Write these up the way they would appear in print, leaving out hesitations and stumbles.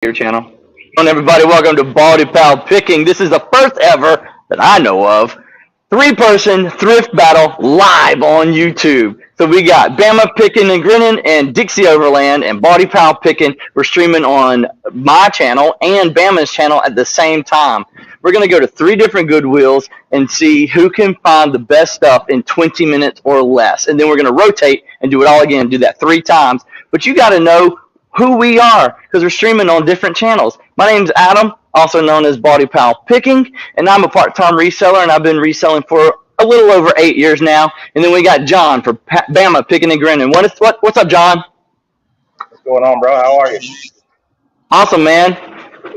Your channel. Hello, everybody. Welcome to Baldy Pal Picking. This is the first ever that I know of three-person thrift battle live on YouTube. So we got Bama Picking and Grinning and Dixie Overland and Baldy Pal Picking. We're streaming on my channel and Bama's channel at the same time. We're going to go to three different Goodwills and see who can find the best stuff in 20 minutes or less. And then we're going to rotate and do it all again, do that 3 times. But you got to know who we are because we're streaming on different channels. My name's Adam, also known as Baldy Pal Picking, and I'm a part-time reseller, and I've been reselling for a little over 8 years now. And then we got John for Bama Picking and Grinning. What's up, John? What's going on, bro? How are you? Awesome, man.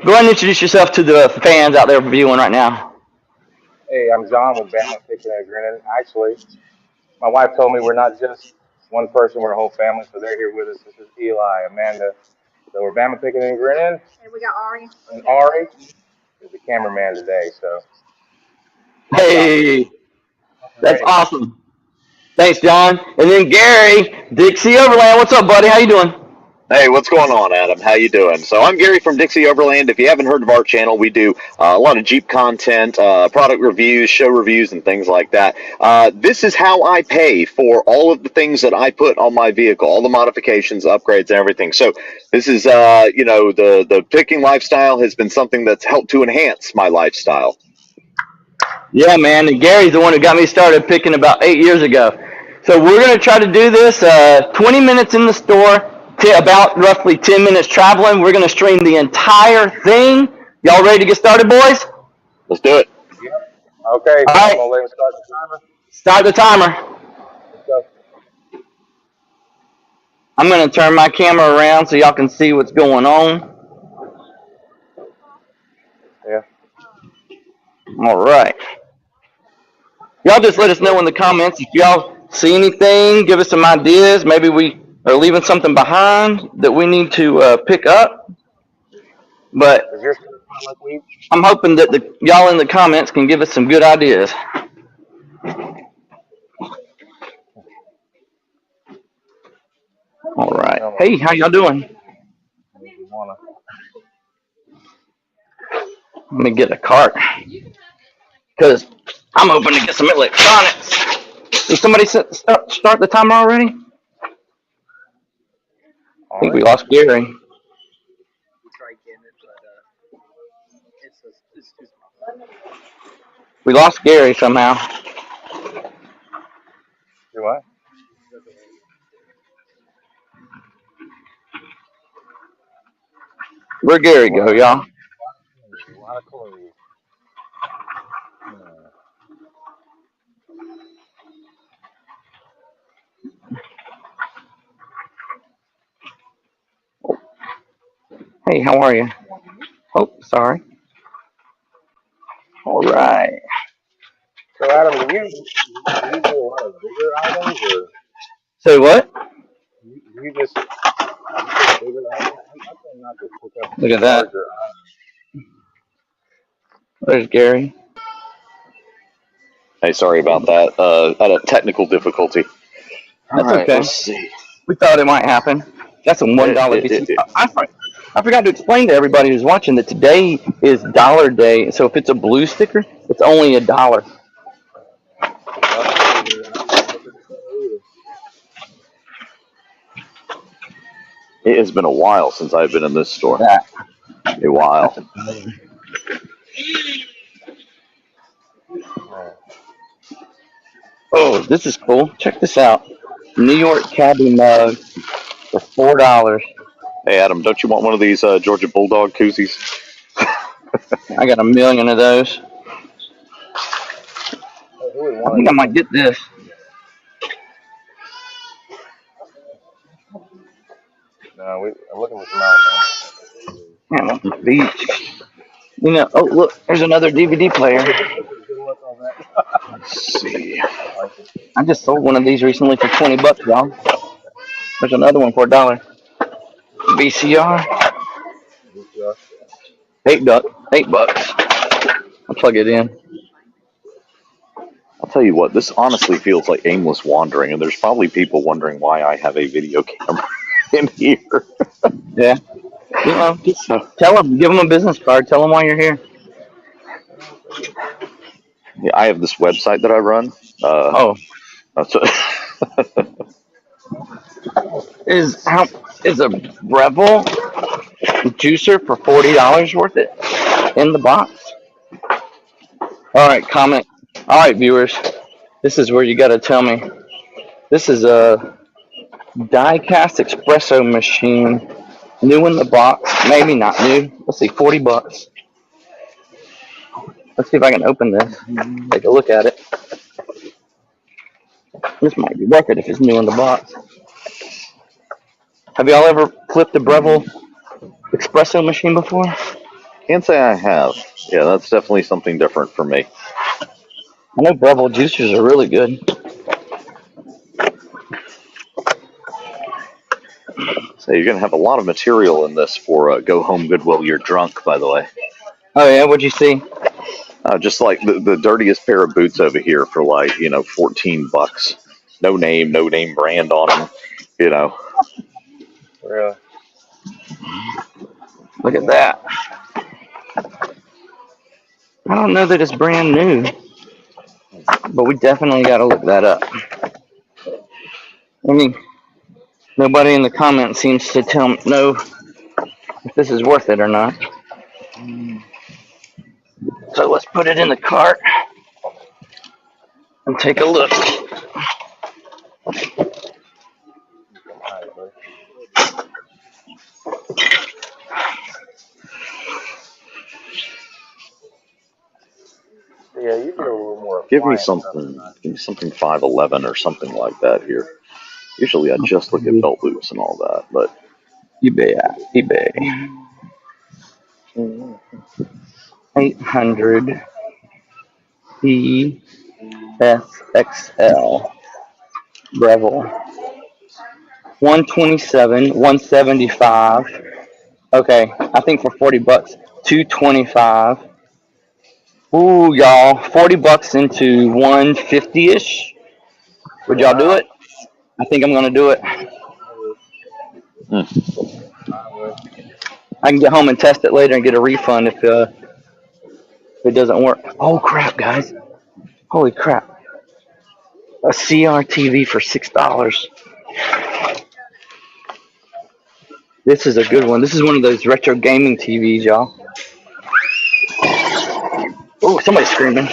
Go ahead and introduce yourself to the fans out there viewing right now. Hey, I'm John with Bama Picking and Grinning. Actually, my wife told me we're not just one person, we're a whole family, so they're here with us. This is Eli, Amanda. So we're Bama Picking and Grinning. And we got Ari. And Ari is the cameraman today, so. Hey, that's awesome. Thanks, John. And then Gary, Dixie Overland. What's up, buddy? How you doing? Hey, what's going on, Adam? How you doing? So I'm Gary from Dixie Overland. If you haven't heard of our channel, we do a lot of Jeep content, product reviews, show reviews, and things like that. This is how I pay for all of the things that I put on my vehicle, all the modifications, upgrades, and everything. So this is, the picking lifestyle has been something that's helped to enhance my lifestyle. Yeah, man. And Gary's the one who got me started picking about 8 years ago. So we're going to try to do this 20 minutes in the store, about roughly 10 minutes traveling. We're going to stream the entire thing. Y'all ready to get started, boys? Let's do it. Yeah. Okay. All right. I'm going to let him start the timer. Start the timer. Let's go. I'm going to turn my camera around so y'all can see what's going on. Yeah. All right. Y'all just let us know in the comments if y'all see anything. Give us some ideas. Maybe we are leaving something behind that we need to pick up. But I'm hoping that y'all in the comments can give us some good ideas. All right. Hey, how y'all doing? Let me get a cart because I'm hoping to get some electronics. Did somebody start the timer already? I think we lost Gary. We lost Gary somehow. Do what? Where'd Gary go, y'all? A lot of clothes. Hey, how are you? Oh, sorry. All right. So, Adam, do you do a lot of bigger items, or? Say what? Do you just bigger items? I tend not to pick up. Look at that. There's Gary. Hey, sorry about that. Had a technical difficulty. That's right, okay. Let's see. We thought it might happen. That's a $1 VC. I forgot to explain to everybody who's watching that today is Dollar Day. So if it's a blue sticker, it's only $1. It has been a while since I've been in this store. A while. Oh, this is cool. Check this out. New York Cabbie mug for $4. Hey, Adam, don't you want one of these Georgia Bulldog koozies? I got 1 million of those. I think I might get this. No, I'm looking for some out. Man, on the beach. You know, oh, look, there's another DVD player. Let's see. I just sold one of these recently for $20, y'all. There's another one for $1. VCR. $8. I'll plug it in. I'll tell you what, this honestly feels like aimless wandering, and there's probably people wondering why I have a video camera in here. Yeah. Just So, tell them, give them a business card. Tell them why you're here. yeah, I have this website that I run. Oh, That's is a Breville juicer for $40 worth it in the box? All right, comment. All right, viewers, this is where you got to tell me. This is a die-cast espresso machine, new in the box. Maybe not new. Let's see, $40. Let's see if I can open this. Take a look at it. This might be worth it if it's new in the box. Have y'all ever flipped a Breville espresso machine before? can't say I have. Yeah, that's definitely something different for me. I know Breville juicers are really good. So you're going to have a lot of material in this for Go Home Goodwill. You're drunk, by the way. Oh yeah, what'd you see? Just like the dirtiest pair of boots over here for like, $14. No name brand on them, Really? Look at that. I don't know that it's brand new, but we definitely got to look that up. I mean, nobody in the comments seems to know if this is worth it or not. So let's put it in the cart and take a look. Yeah, you get a little more Give me appliance stuff something, tonight. give me something 511 or something like that here. Usually I just look at belt loops and all that, but eBay. 800 ESXL Breville. 127, 175. Okay, I think for $40, 225. Ooh, y'all, $40 into 150-ish. Would y'all do Yeah, it? I think I'm gonna do it. mm, I would. I can get home and test it later and get a refund if it doesn't work. Oh crap, guys! Holy crap! A CRTV for $6. This is a good one. This is one of those retro gaming TVs, y'all. Oh, somebody's screaming.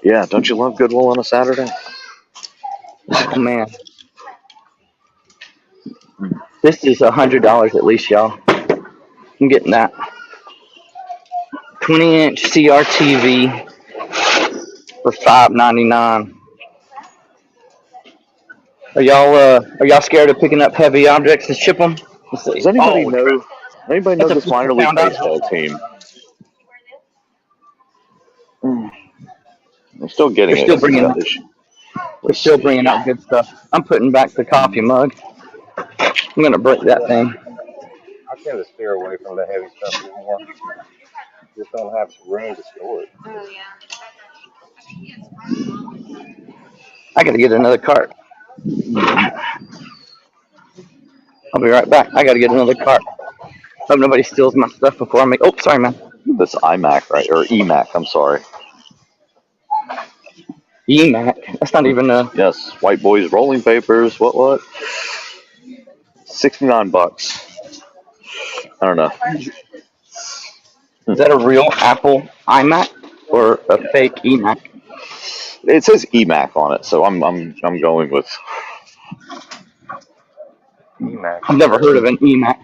yeah, don't you love Goodwill on a Saturday? Oh man, this is $100 at least, y'all. I'm getting that. 20-inch CRTV for $5.99. Are y'all scared of picking up heavy objects to ship them? Let's see. Does anybody Oh, crap. know? Anybody know That's a this minor league 50-pound baseball object. team? Mm, I'm still getting They're it still because it's bringing got out. this. They're Let's still see. bringing out good stuff. I'm putting back the coffee mug. I'm gonna break that Yeah, thing. I tend to steer away from the heavy stuff anymore. Just don't have room to store it. I gotta get another cart. I'll be right back. I gotta get another cart. Hope nobody steals my stuff before I make. Oh, sorry, man. This iMac, right? Or eMac, I'm sorry. EMAC. That's not even a. Yes, White Boys Rolling Papers. What? $69. I don't know. Is that a real Apple iMac or a fake EMAC? It says eMac on it, so I'm going with. EMAC. I've never heard of an EMAC.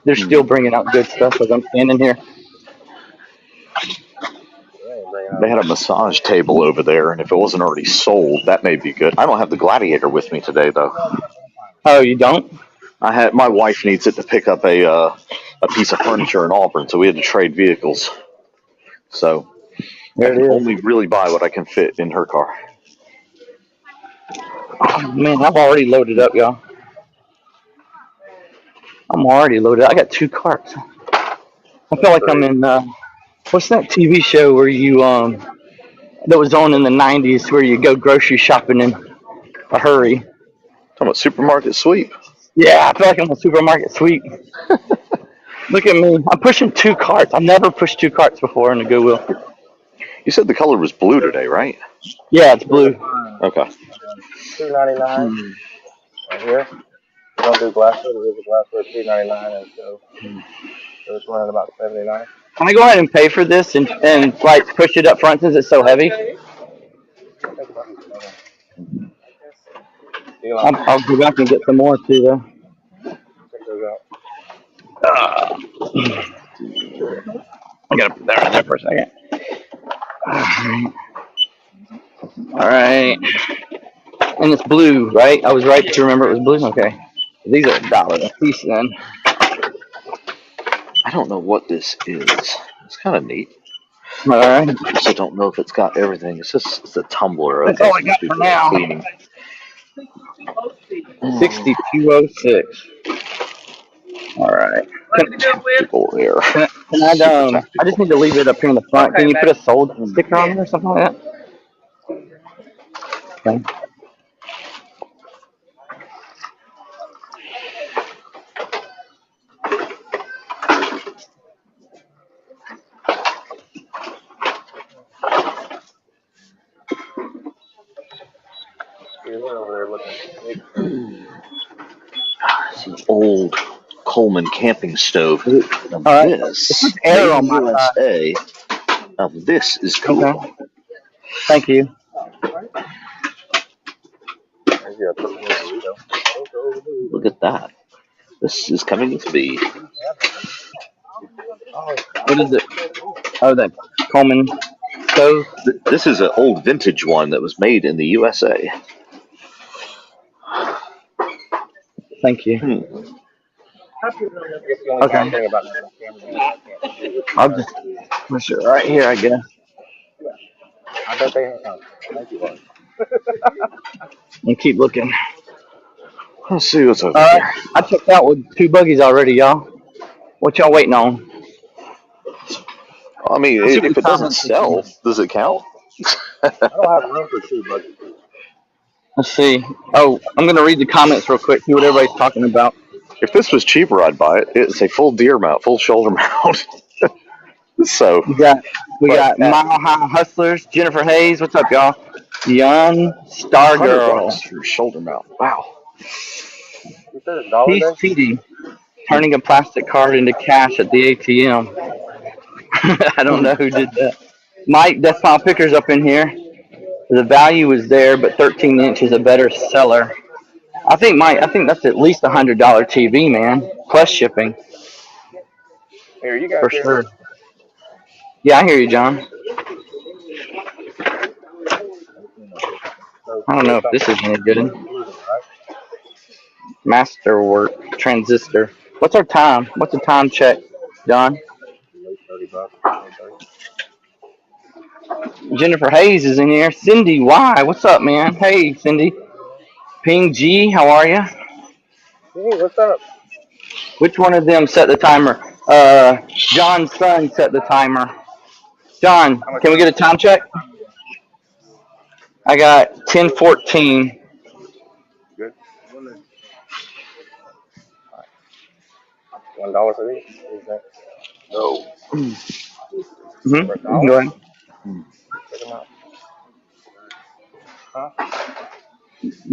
They're still bringing out good stuff as I'm standing here. They ain't bringing out They had a nothing. massage table over there, and if it wasn't already sold, that may be good. I don't have the Gladiator with me today, though. Oh, you don't? My wife needs it to pick up a piece of furniture in Auburn, so we had to trade vehicles. So I There can it is. only really buy what I can fit in her car. Oh, man, I've already loaded up, y'all. I'm already loaded. I got 2 carts. I feel That's like I'm crazy. in. What's that TV show where you that was on in the '90s where you go grocery shopping in a hurry? Talking about supermarket sweep. Yeah, I feel like I'm a supermarket sweep. Look at me. I'm pushing 2 carts. I've never pushed 2 carts before in the Goodwill. You said the color was blue today, right? Yeah, it's There's a blue. fine Okay. $2.99 right here. We don't do glassware. There is a glassware $3.99, and so it's running about 79. Can I go ahead and pay for this and like push it up front since it's so heavy? Think about it. Eli, I'll go back and get some more too though. check those out. Uh, I gotta put that right there for a second. All right. And it's blue, right? I was right to remember it was blue. Okay. These are $1 a piece then. I don't know what this is. It's kind of neat. All right. I also don't know if it's got everything. It's a tumbler. That's Okay, all I so these got for people are now. cleaning. 6206. All right. People there. Can I, Super I just tactical. need to leave it up here in the front. Can you put a sold sticker on it or something like that? Okay. We're over there looking at some sneakers. It's an old Coleman camping stove. Now All right. this, It's made error on in my side. USA. Now this is cool. Okay. Thank you. There's your pepperoni burrito. Look at that. This is coming to be. Oh, What is it? Oh, that Coleman stove. This is an old vintage one that was made in the USA. Thank you. I guess the only bad Okay. thing about having a cameraman is I can't see what you I'll guys just do. push it right here, I guess. I bet they have. Thank you, Lord. And keep looking. Let's see what's over All right. here. I checked out with 2 buggies already, y'all. What y'all waiting on? I mean, Let's see what if the it doesn't comments are saying. sell, does it count? I don't have room for 2 buckets. Let's see. Oh, I'm gonna read the comments real quick. See what everybody's talking about. If this was cheaper, I'd buy it. It's a full deer mount, full shoulder mount. So, We got but at Mile High Hustlers, Jennifer Hayes. What's up, y'all? Young Star Girl. $100 for a shoulder mount. Wow. You said it's dollar He's day? cheating, turning a plastic card into cash at the ATM. I don't know who did that. Mike, Desktop Pickers up in here. The value is there, but 13-inch is a better seller. I think, Mike, that's at least $100 TV, man, plus shipping Here, you guys for hear me? sure. Yeah, I hear you, John. So I don't know there's if this is something any good. moving, right? Masterwork transistor. What's our time? What's the time check, John? Late $30, 30. Jennifer Hayes is in here. Cindy Y, what's up, man? Hey, Cindy. Ping G, how are you? Hey, what's up? Which one of them set the timer? John's son set the timer. John, How much can we time? get a time check? I got 10:14. Good. $1 for these? What do you think? No. For Mm-hmm. $1? Go ahead. Check them out. Huh?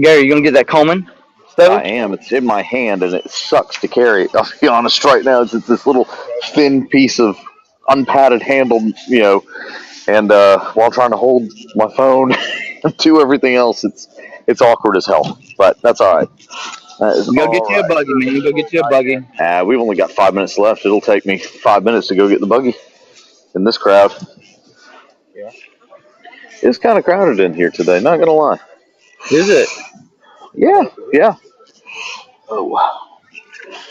Gary, you gonna get that Coleman stove? I am. It's in my hand, and it sucks to carry it. I'll be honest right now. It's this little thin piece of unpadded handle, and while trying to hold my phone and do everything else, it's awkward as hell. But that's all right. That is Go all get you a right. buggy, man. Go get you a buggy. We've only got 5 minutes left. It'll take me 5 minutes to go get the buggy in this crowd. Yeah. It's kind of crowded in here today, not going to lie. Is it? Yeah. Oh,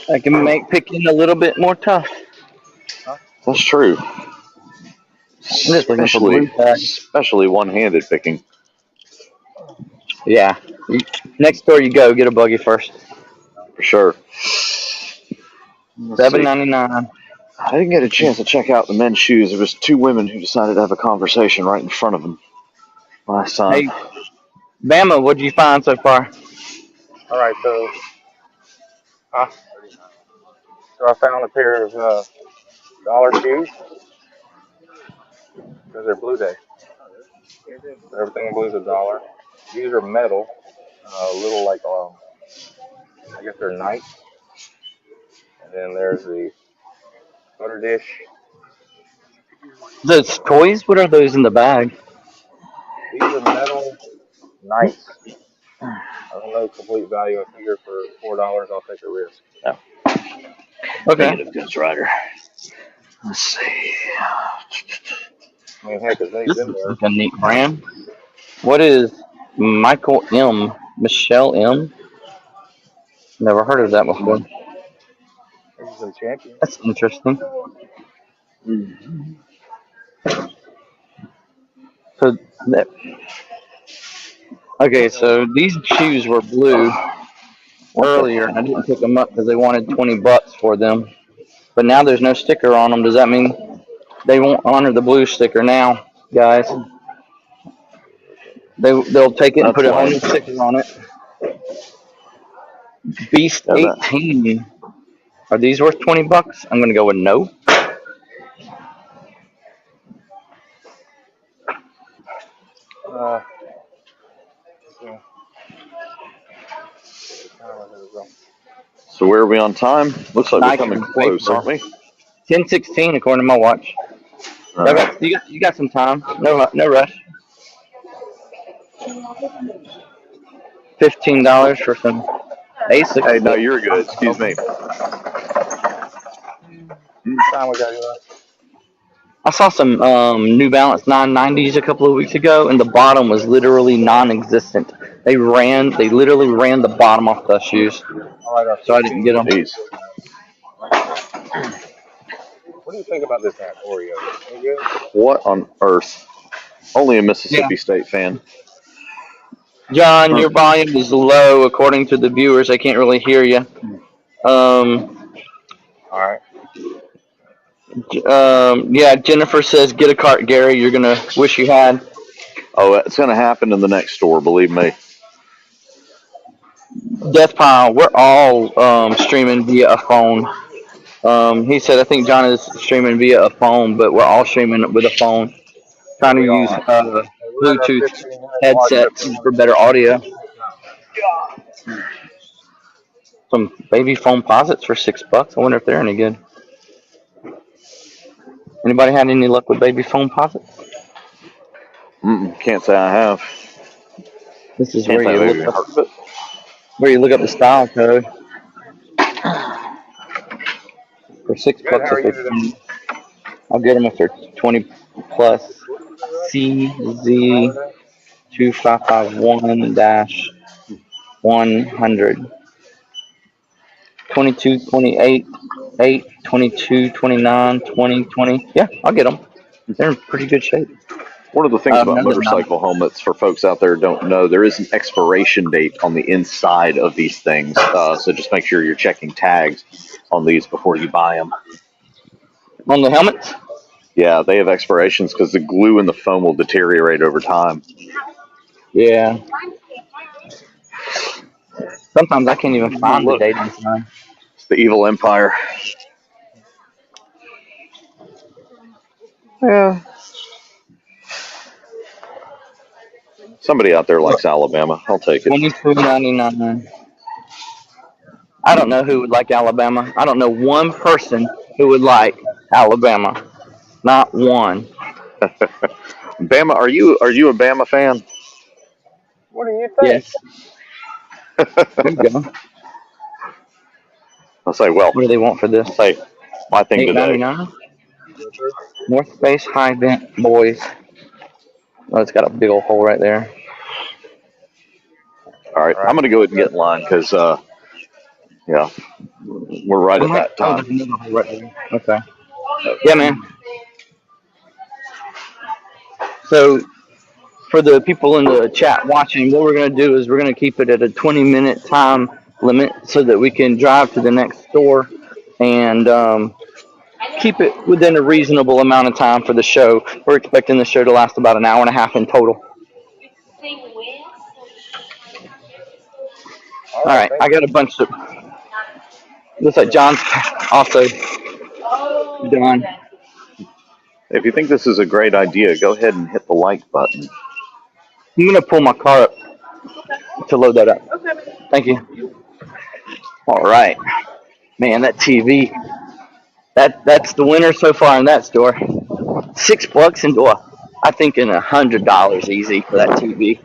I can make picking a little bit more tough. Huh? that's true. I'm just looking for blue tags. Especially one-handed picking. Yeah. Next door you go, get a buggy first. For sure. Let's see. $7.99. I didn't get a chance to check out the men's shoes. There was 2 women who decided to have a conversation right in front of them last time. Hey, Bama, what'd you find so far? All right, uh, so I found a pair of dollar shoes because they're Blue Day. So everything in blue is a dollar. These are metal, a little like I guess they're knights. And then there's the butter dish. Those toys? What are those in the bag? These are metal knights. I don't know complete value. I figure for $4, I'll take a risk. No. Okay. Negative Ghost Rider. Let's see. I mean, heck, if they've This been looks there, like a neat brand. What is Michael M? Michelle M? Never heard of that before. maybe some champions. That's interesting. So that, okay, so these shoes were blue earlier, and I didn't pick them up because they wanted $20 for them. But now there's no sticker on them. Does that mean they won't honor the blue sticker now, guys? They'll take it and That's put a whole lame. new sticker on it. Beast Yeah, that, 18. Are these worth $20? I'm gonna go with no. Uh, yeah, what time is it? so where are we on time? Looks like we're Nike coming close, Vapor. aren't we? 10:16 according to my watch. All right. You got some time. No rush. $15 for some Hey, Asics, no, but you're good. Excuse me. What time we got, Eli? I saw some New Balance 990s a couple of weeks ago, and the bottom was literally non-existent. They literally ran the bottom off the shoes, All right, our so I didn't get 15 them. minutes. Jeez. What do you think about this hat, Oreo? Any good? What on earth? Only a Yeah, Mississippi State fan. John, Huh. your volume is low according to the viewers. I can't really hear you. Um, All right. yeah, Jennifer says get a cart, Gary. You're gonna wish you had. Oh, it's going to happen in the next store, believe me. Death Pile. We're all streaming via a phone. He said I think John is streaming via a phone, but we're all streaming with a phone. Yeah, Trying to we use are. Hey, we're at our Bluetooth 15 minutes. Watch it if headsets you want for to better take it. audio. Some baby foam posits for $6. I wonder if they're any good. Anybody had any luck with baby foam posits? Can't say I have. This is Can't say I've even heard of it. where you look up the style code for six Good. How bucks are if you they today? come. I'll get them if they're 20 plus. What did you say, Ray? You CZ going today? 2551 100 22 28 8 22 29 20 20. Yeah, I'll get them. They're in pretty good shape. One of the things about No, they're not. motorcycle helmets, for folks out there who don't know, there is an expiration date on the inside of these things. So just make sure you're checking tags on these before you buy them. On the helmets? Yeah, they have expirations because the glue and the foam will deteriorate over time. Yeah. Sometimes I can't even find the Look, date on time. it's the evil empire. Yeah. Somebody out there likes Alabama. I'll take it. 22.99. I don't know who would like Alabama. I don't know one person who would like Alabama. Not one. Bama, are you a Bama fan? What do you think? Yes. There you go. I'll say, well, What do they want for this? hey, my thing today. $8.99. Yes, sir. North Face High Vent Boys. Oh, it's got a big old hole right there. All right, All I'm right. gonna go ahead and get in line because, yeah, we're right at that Oh, time. there's another hole right there. Okay. Yeah, man. So for the people in the chat watching, what we're going to do is we're going to keep it at a 20-minute time limit so that we can drive to the next store and keep it within a reasonable amount of time for the show. We're expecting the show to last about an hour and a half in total. All All right, right, thank I you. got a bunch of. Looks like John's also done. If you think this is a great idea, go ahead and hit the like button. I'm gonna pull my car up to load that up. Thank you. All right, man, that TV. That's the winner so far in that store. $6 into I think in $100 easy for that TV.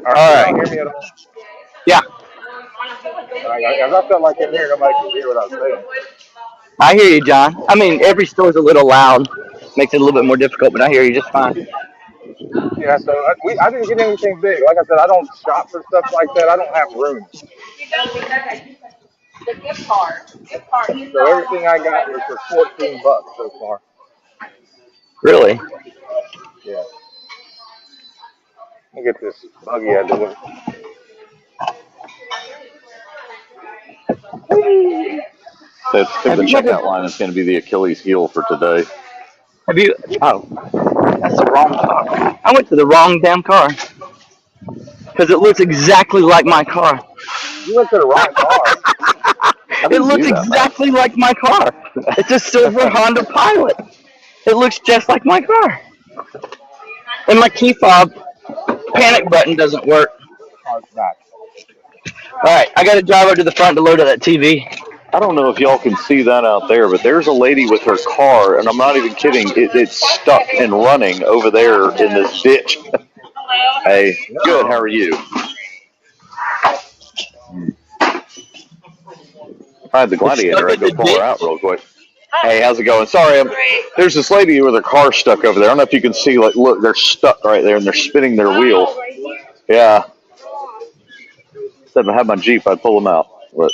All right, can All y'all right. hear me at all? Yeah, As I felt like in here, nobody could hear what I was saying. I hear you, John. I mean, every store's a little loud, makes it a little bit more difficult, but I hear you just fine. Yeah, so I didn't get anything big. Like I said, I don't shop for stuff like that. I don't have room. So everything I got was for $14 so far. Really? Yeah. Let me get this buggy out of the way. I think Have the you ever? checkout line is going to be the Achilles heel for today. Have you? Oh, that's the wrong car. I went to the wrong damn car because it looks exactly like my car. You went to the wrong car. I It didn't looks do that, man. exactly like my car. It's a silver Honda Pilot. It looks just like my car. And my key fob panic button doesn't work. Car's back. All right, I got to drive over to the front to load up that TV. I don't know if y'all can see that out there, but there's a lady with her car, and I'm not even kidding. It's stuck and running over there in this ditch. Hey, good. How No. are you? If I had the It's Gladiator, stuck I'd in go the pull her out ditch. real quick. Hey, how's it going? Sorry, there's this lady with her car stuck over there. I don't know if you can see. Like, look, they're stuck right there, and they're spinning their wheel. Yeah. If I had my Jeep, I'd pull them out. But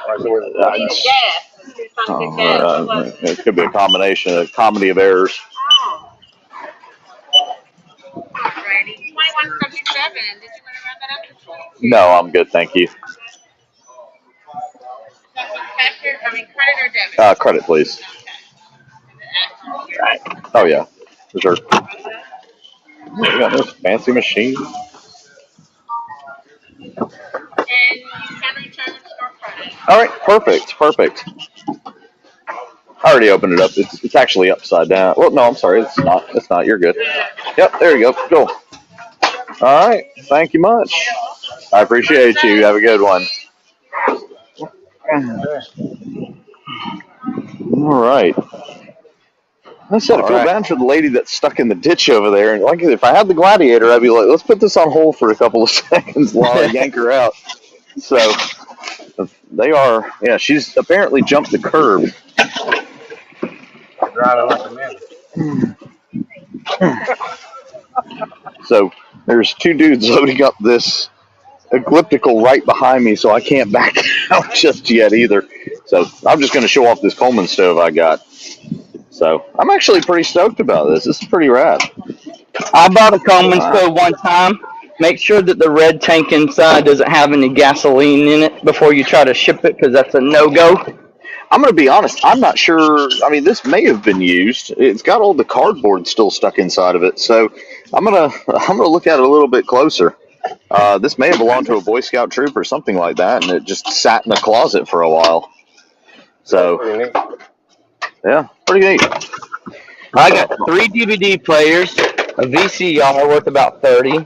All right, so where's the I flash at? just, it could be a combination, a comedy of errors. No, I'm good, thank you. Credit, please. Oh yeah, reserve. We got this fancy machine. All right, perfect. I already opened it up. It's actually upside down. Well, no, I'm sorry. It's not. It's not. You're good. Yep, there you go. Go. All right. Thank you much. I appreciate you. Have a good one. Okay. All right. I said I All feel right. bad for the lady that's stuck in the ditch over there. And like, if I had the Gladiator, I'd be like, let's put this on hold for a couple of seconds while I yank her out. So they are. Yeah, she's apparently jumped the curb. I'm driving like a man. So there's two dudes loading up this elliptical right behind me, so I can't back out just yet either. So I'm just going to show off this Coleman stove I got. So I'm actually pretty stoked about this. This is pretty rad. I bought a Coleman All right. stove one time. Make sure that the red tank inside doesn't have any gasoline in it before you try to ship it, because that's a no-go. I'm going to be honest. I'm not sure. I mean, this may have been used. It's got all the cardboard still stuck inside of it. So I'm gonna look at it a little bit closer. This may have belonged to a Boy Scout troop or something like that, and it just sat in the closet for a while. That's So pretty neat. yeah, pretty neat. I got 3 DVD players, a VCR worth about 30.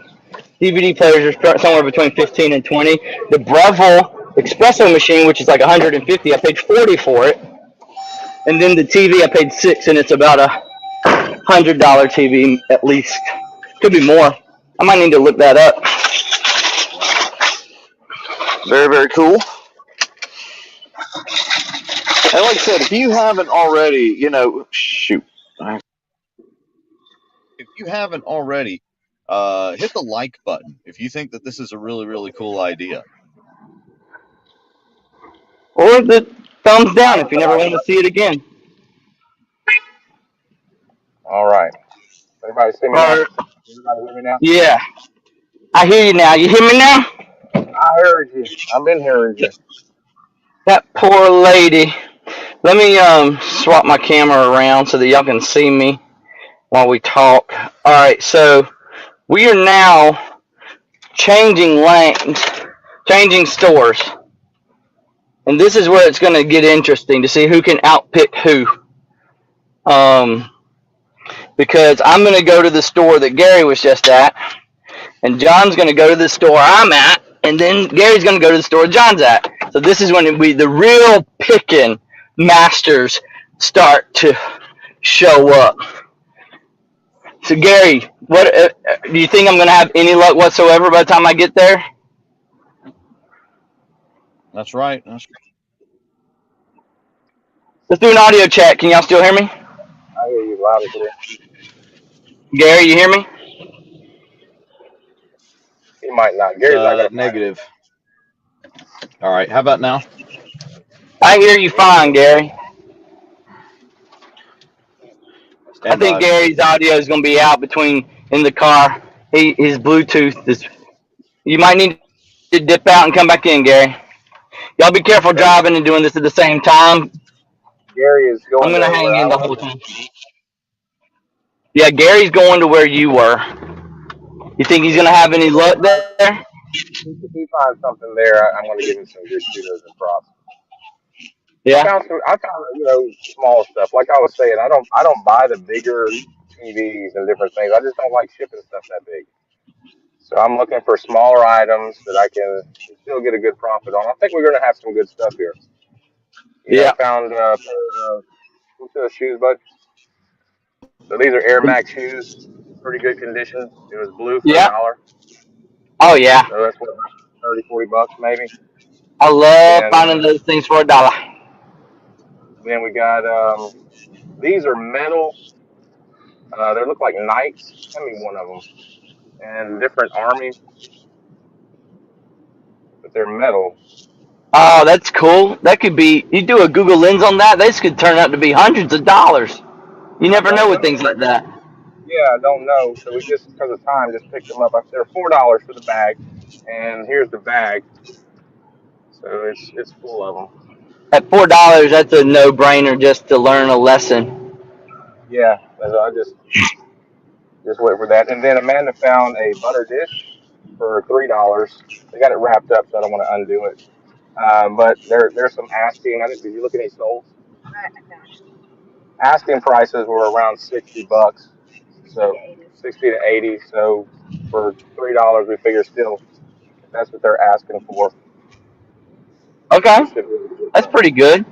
DVD players are somewhere between 15 and 20. The Breville espresso machine, which is like 150, I paid 40 for it. And then the TV, I paid 6, and it's about a $100 TV at least. Could be more. I might need to look that up. Very, very cool. And like I said, if you haven't already, shoot. If you haven't already, hit the like button if you think that this is a really, really cool idea. Or the thumbs I down hit if you the never like want to button. see it again. All right. Everybody see me now? Or, Everybody hear me now? yeah. I hear you now. You hear me now? I heard you. I've been hearing you. That poor lady. Let me swap my camera around so that y'all can see me while we talk. All right, so we are now changing lanes, changing stores. And this is where it's going to get interesting to see who can outpick who. Because I'm going to go to the store that Gary was just at, and John's going to go to the store I'm at, and then Gary's going to go to the store John's at. So this is when the real picking masters start to show up. So Gary, what do you think I'm going to have any luck whatsoever by the time I get there? That's right. Let's do an audio check. Can y'all still hear me? I hear you loud and clear. Gary, you hear me? He might not. Gary's not gonna find Negative. All right. How about now? I hear you fine, Gary. Stand I think by. Gary's audio is going to be out in the car. His Bluetooth is. You might need to dip out and come back in, Gary. Y'all be careful driving and doing this at the same time. Gary is I'm going going to to hang where I in the was. whole time. Yeah, Gary's going to where you were. You think he's going to have any luck there? If he finds something there, I'm going to give him some good kudos and props. Yeah. I found small stuff. Like I was saying, I don't buy the bigger TVs and different things. I just don't like shipping stuff that big. So I'm looking for smaller items that I can still get a good profit on. I think we're going to have some good stuff here. Yeah. Found a pair of what's those shoes, bud? So these are Air Max shoes, pretty good condition. It was blue for Yeah. $1. Oh, yeah. So that's what, 30, $40 maybe. I love Then finding those things for $1. then we got these are metal. They look like knights. Send me one of them. And different armies, but they're metal. Oh, that's cool. That could be, you do a Google Lens on that, this could turn out to be hundreds of dollars. You I never know don't with things know. like that. Yeah, I don't know. So we just, because of time, just picked them up. They're $4 for the bag, and here's the bag. So it's full of them. At $4, that's a no-brainer just to learn a lesson. Yeah, so I just wait for that. And then Amanda found a butter dish for $3. They got it wrapped up, so I don't want to undo it. But there's some asking. Did you look at any souls? Asking prices were around $60, so 60 to 80. So for $3, we figure still if that's what they're asking for, Okay, we should really get that's some. pretty good.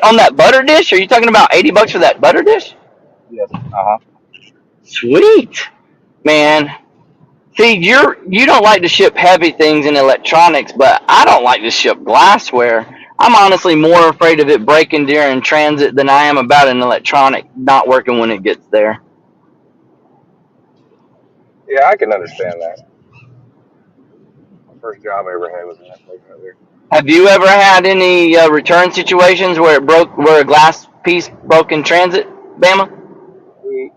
On that butter dish, are you talking about $80 for that butter dish? Yes. Uh huh. Sweet, man. See, you don't like to ship heavy things in electronics, but I don't like to ship glassware. I'm honestly more afraid of it breaking during transit than I am about an electronic not working when it gets there. Yeah, I can understand that. My first job I ever had was in that place right there. Have you ever had any return situations where a glass piece broke in transit, Bama? We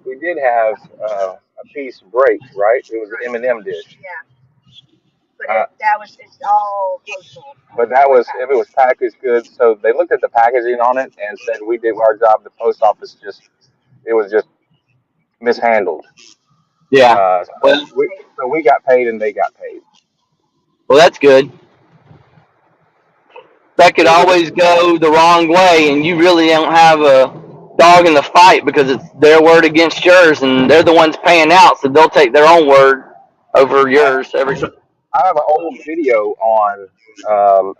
we did have a piece break, right? It was an M&M dish. But that was if it was packaged good. So they looked at the packaging on it and said we did our job. The post office it was just mishandled. Yeah. Uh, Well, so we got paid and they got paid. well, that's good. That It could was a good. always go the wrong way, and you really don't have a dog in the fight because it's their word against yours, and they're the ones paying out, so they'll take their own word over yours every time. I have an old video on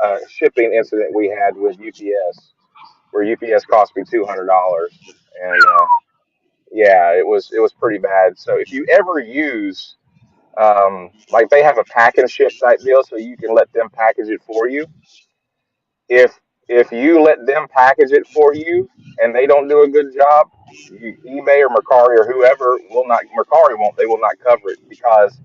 a shipping incident we had with UPS, where UPS cost me $200, and yeah, it was pretty bad. So if you ever use like they have a pack and ship type deal, so you can let them package it for you. If you let them package it for you and they don't do a good job, eBay or Mercari or whoever will not. Mercari won't. They will not cover it because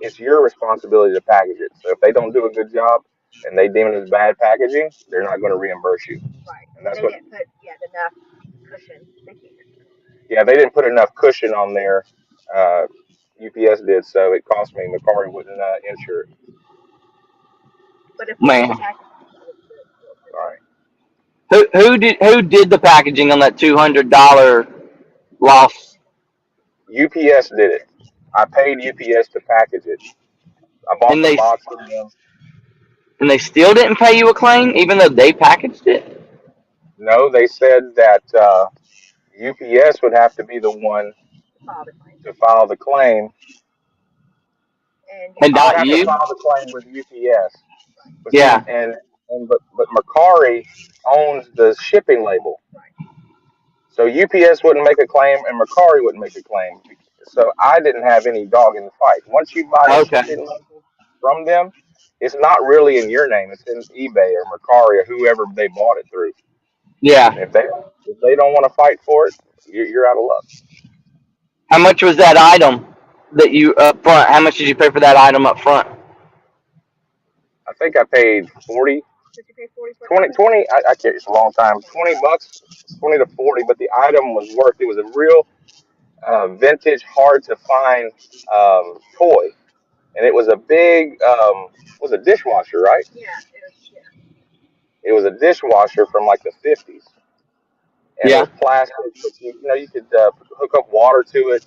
it's your responsibility to package it. So if they don't do a good job and they deem it as bad packaging, they're not going to reimburse you. And that's what. Yeah, they didn't put enough cushion on there. Uh, UPS did, so it cost me. Mercari wouldn't insure it. Man, All right. who did the packaging on that $200 loss? UPS did it. I paid UPS to package it. I bought And the they box from them. and they still didn't pay you a claim, even though they packaged it. No, they said that UPS would have to be the one to file the claim. And I would not have to you. file the claim with UPS. But see, Yeah. but Mercari owns the shipping label, so UPS wouldn't make a claim and Mercari wouldn't make a claim. So I didn't have any dog in the fight. Once you buy a Okay. shipping label from them, it's not really in your name. It's in eBay or Mercari or whoever they bought it through. Yeah. And if they don't want to fight for it, you're out of luck. How much was that item that you up front? How much did you pay for that item up front? I think I paid 40, 20. I can't. It's a long time. $20, 20 to 40. But the item was worth. It was a real vintage, hard to find toy, and it was a big. It was a dishwasher, right? It was a dishwasher from like the 50s, and it Yeah. was plastic, but you could hook up water to it.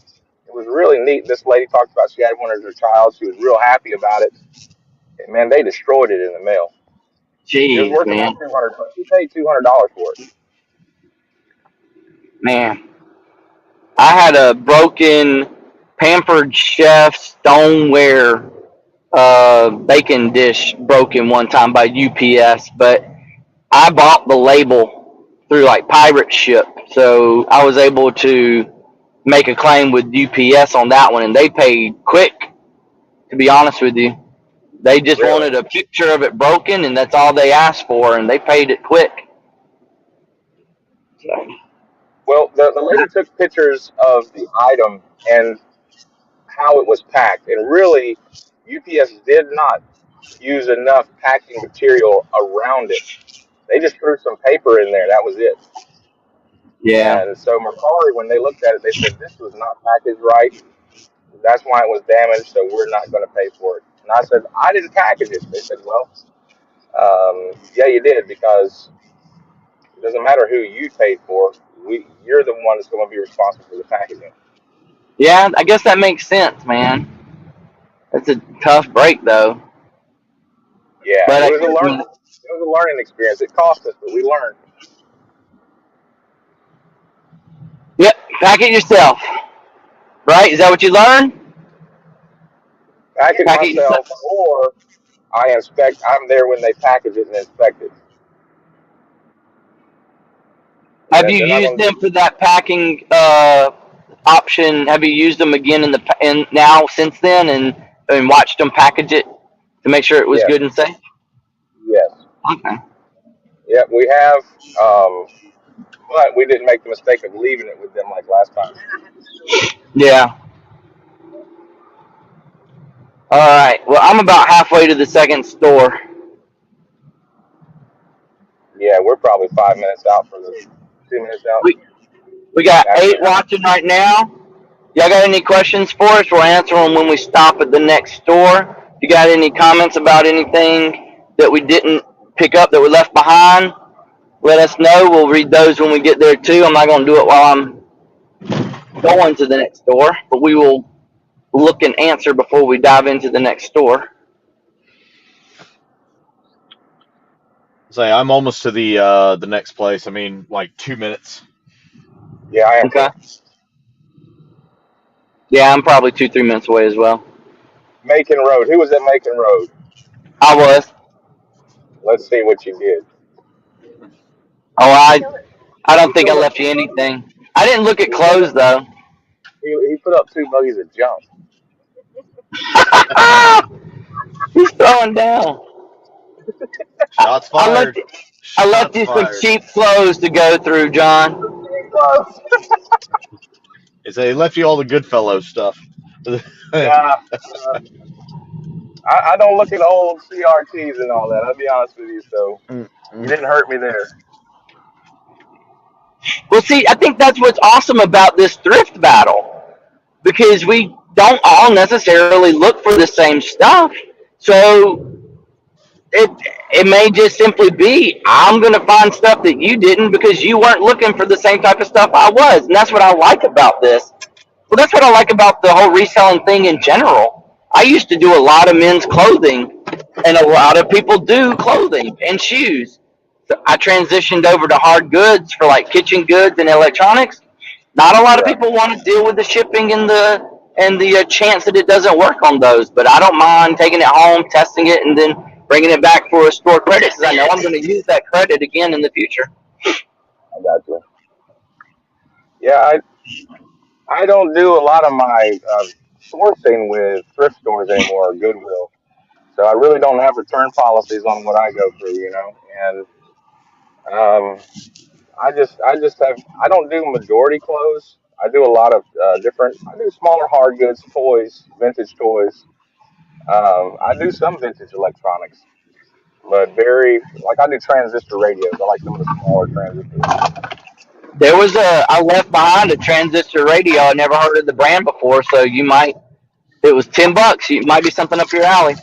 It was really neat. This lady talked about she had one as her child. She was real happy about it. And man, they destroyed it in the mail. It was Jeez, worth man. about 200. She paid $200 for it. Man, I had a broken Pampered Chef stoneware bacon dish broken one time by UPS, but I bought the label through like pirate ship, so I was able to make a claim with UPS on that one, and they paid quick. To be honest with you, they just Really? wanted a picture of it broken, and that's all they asked for, and they paid it quick. So, Well, the lady took pictures of the item and how it was packed, and really, UPS did not use enough packing material around it. They just threw some paper in there. That was it. yeah, And so Mercari, when they looked at it, they said this was not packaged right. That's why it was damaged. So we're not going to pay for it. And I said I didn't package it. They said, well, yeah, you did because it doesn't matter who you paid for. You're the one that's going to be responsible for the packaging. yeah. I guess that makes sense, man. It's a tough break though, Yeah, but it I was a guess, learn. It was a learning experience. It cost us, but we learned. yep. Pack it yourself, right? Is that what you learned? Pack it Pack it yourself. myself, or I inspect. I'm there when they package it and inspect it. Have you They're not used going to them do. for that packing option? Have you used them again in now since then, and watched them package it to make sure it was Yes, good and safe? yes, Okay. yeah. We have, but we didn't make the mistake of leaving it with them like last time. Yeah. All right. Well, I'm about halfway to the second store. Yeah, we're probably 5 minutes out for the 2 minutes out. We we got Actually, 8 watching right now. Y'all got any questions for us? We'll answer them when we stop at the next store. If you got any comments about anything that we didn't pick up that we left behind, let us know. We'll read those when we get there too. I'm not going to do it while I'm going to the next store, but we will look and answer before we dive into the next store. Say I'm almost to the next place. I mean, like 2 minutes. yeah, I am Okay. too. Yeah, I'm probably 2-3 minutes away as well. Macon Road. Who was at Macon Road? I was. Let's see what you did. Oh, I don't He think I filled up left you two buggies. anything. I didn't look at He filled clothes up. though. He put up 2 buggies of junk. He's throwing down. I, Shots I left fired. I left Shots you some fired. cheap clothes to go through, John. It's they left you all the Goodfellow stuff. Nah, I don't look at old CRTs and all that. I'll be honest with you. So you didn't hurt me there. Well, see, I think that's what's awesome about this thrift battle because we don't all necessarily look for the same stuff. So it it may just simply be I'm gonna find stuff that you didn't because you weren't looking for the same type of stuff I was, and that's what I like about this. Well, that's what I like about the whole reselling thing in general. I used to do a lot of men's clothing, and a lot of people do clothing and shoes. So I transitioned over to hard goods for like kitchen goods and electronics. Not a lot of Yeah, people want to deal with the shipping and the chance that it doesn't work on those, but I don't mind taking it home, testing it, and then bringing it back for a store credit because I know I'm going to use that credit again in the future. I got you. Yeah, I don't do a lot of my sourcing with thrift stores anymore or Goodwill, so I really don't have return policies on what I go through, and um, I just have I don't do majority clothes. I do a lot of different. I do smaller hard goods, toys, vintage toys. I do some vintage electronics, but very like I do transistor radios. I like some of the smaller transistor radios. I left behind a transistor radio. I never heard of the brand before, so you might, it was $10. It might be something up your alley.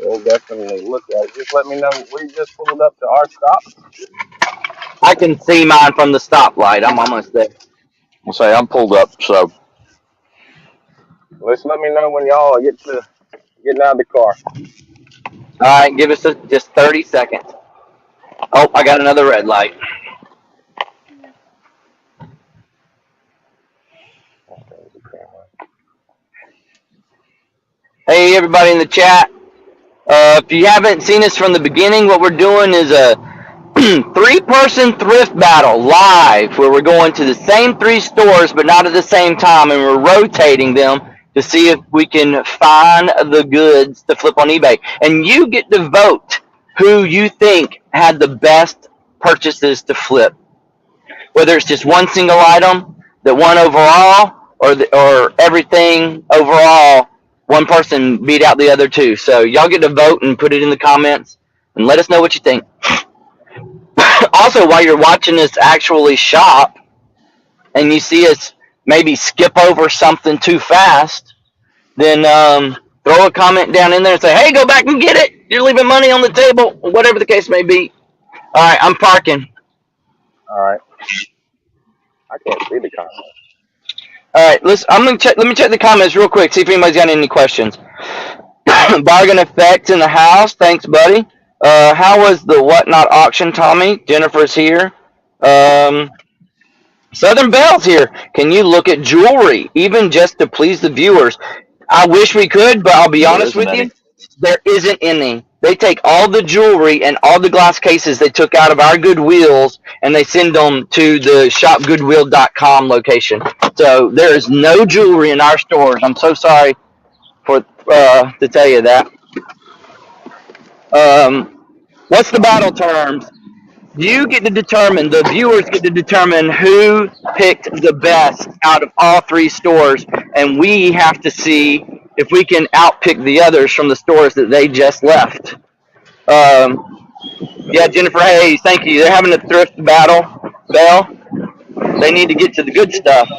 We'll definitely look at it. Just let me know. We just pulled up to our stop. I can see mine from the stoplight. I'm almost there. I'll say I'm pulled up, so Just let me know when y'all getting out of the car. All right, give us just 30 seconds. Oh, I got another red light. Hey, everybody in the chat. If you haven't seen us from the beginning, what we're doing is a three-person thrift battle live where we're going to the same three stores but not at the same time, and we're rotating them to see if we can find the goods to flip on eBay. And you get to vote who you think had the best purchases to flip, whether it's just one single item that won overall, or everything overall. One person beat out the other two. So y'all get to vote and put it in the comments and let us know what you think. Also, while you're watching us actually shop and you see us maybe skip over something too fast, then throw a comment down in there and say, hey, go back and get it. You're leaving money on the table, whatever the case may be. All right, I'm parking. All right. I can't see the comments. All right, listen, let me check the comments real quick, see if anybody's got any questions. Bargain effect in the house. Thanks, buddy. How was the whatnot auction, Tommy? Jennifer's here. Southern Belle's here. Can you look at jewelry, even just to please the viewers? I wish we could, but I'll be there honest isn't with any. you, there isn't any. They take all the jewelry and all the glass cases they took out of our Goodwills, and they send them to the shopgoodwill.com location. So there is no jewelry in our stores. I'm so sorry for to tell you that. What's the battle terms? You get to determine, the viewers get to determine who picked the best out of all three stores, and we have to see if we can outpick the others from the stores that they just left. Yeah, Jennifer Hayes, thank you. They're having a thrift battle, Belle. They need to get to the good stuff.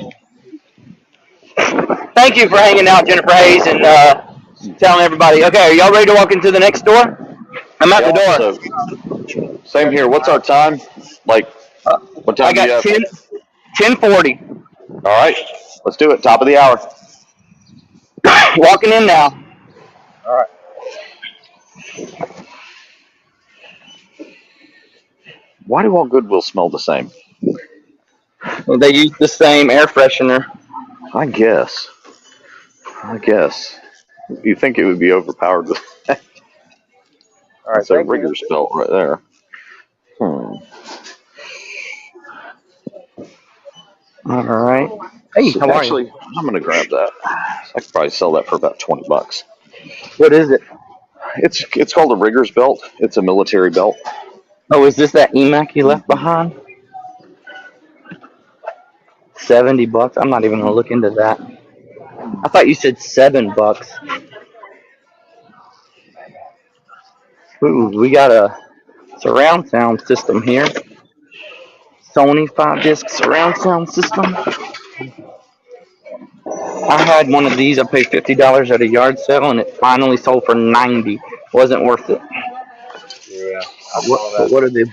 Thank you for hanging out, Jennifer Hayes, and telling everybody. Okay, are y'all ready to walk into the next door? I'm at the Yeah. door. So same here. What's our time? Like, what I time do you got have? 10:40. All right, let's do it. Top of the hour. Walking in now. All right. Why do all Goodwill smell the same? Well, they use the same air freshener. I guess. You think it would be overpowered with All right. that's a Thank you. rigger's belt right there. All right. Hey, how are you? Actually, I'm gonna grab that. I could probably sell that for about $20. What is it? It's called a rigger's belt. It's a military belt. Oh, is this that EMAC you left behind? $70. I'm not even gonna look into that. I thought you said $7. Ooh, we got a surround sound system here. Sony 5-disc surround sound system. I had one of these. I paid $50 at a yard sale, and it finally sold for $90. Wasn't worth it. Yeah, I saw that. What are they?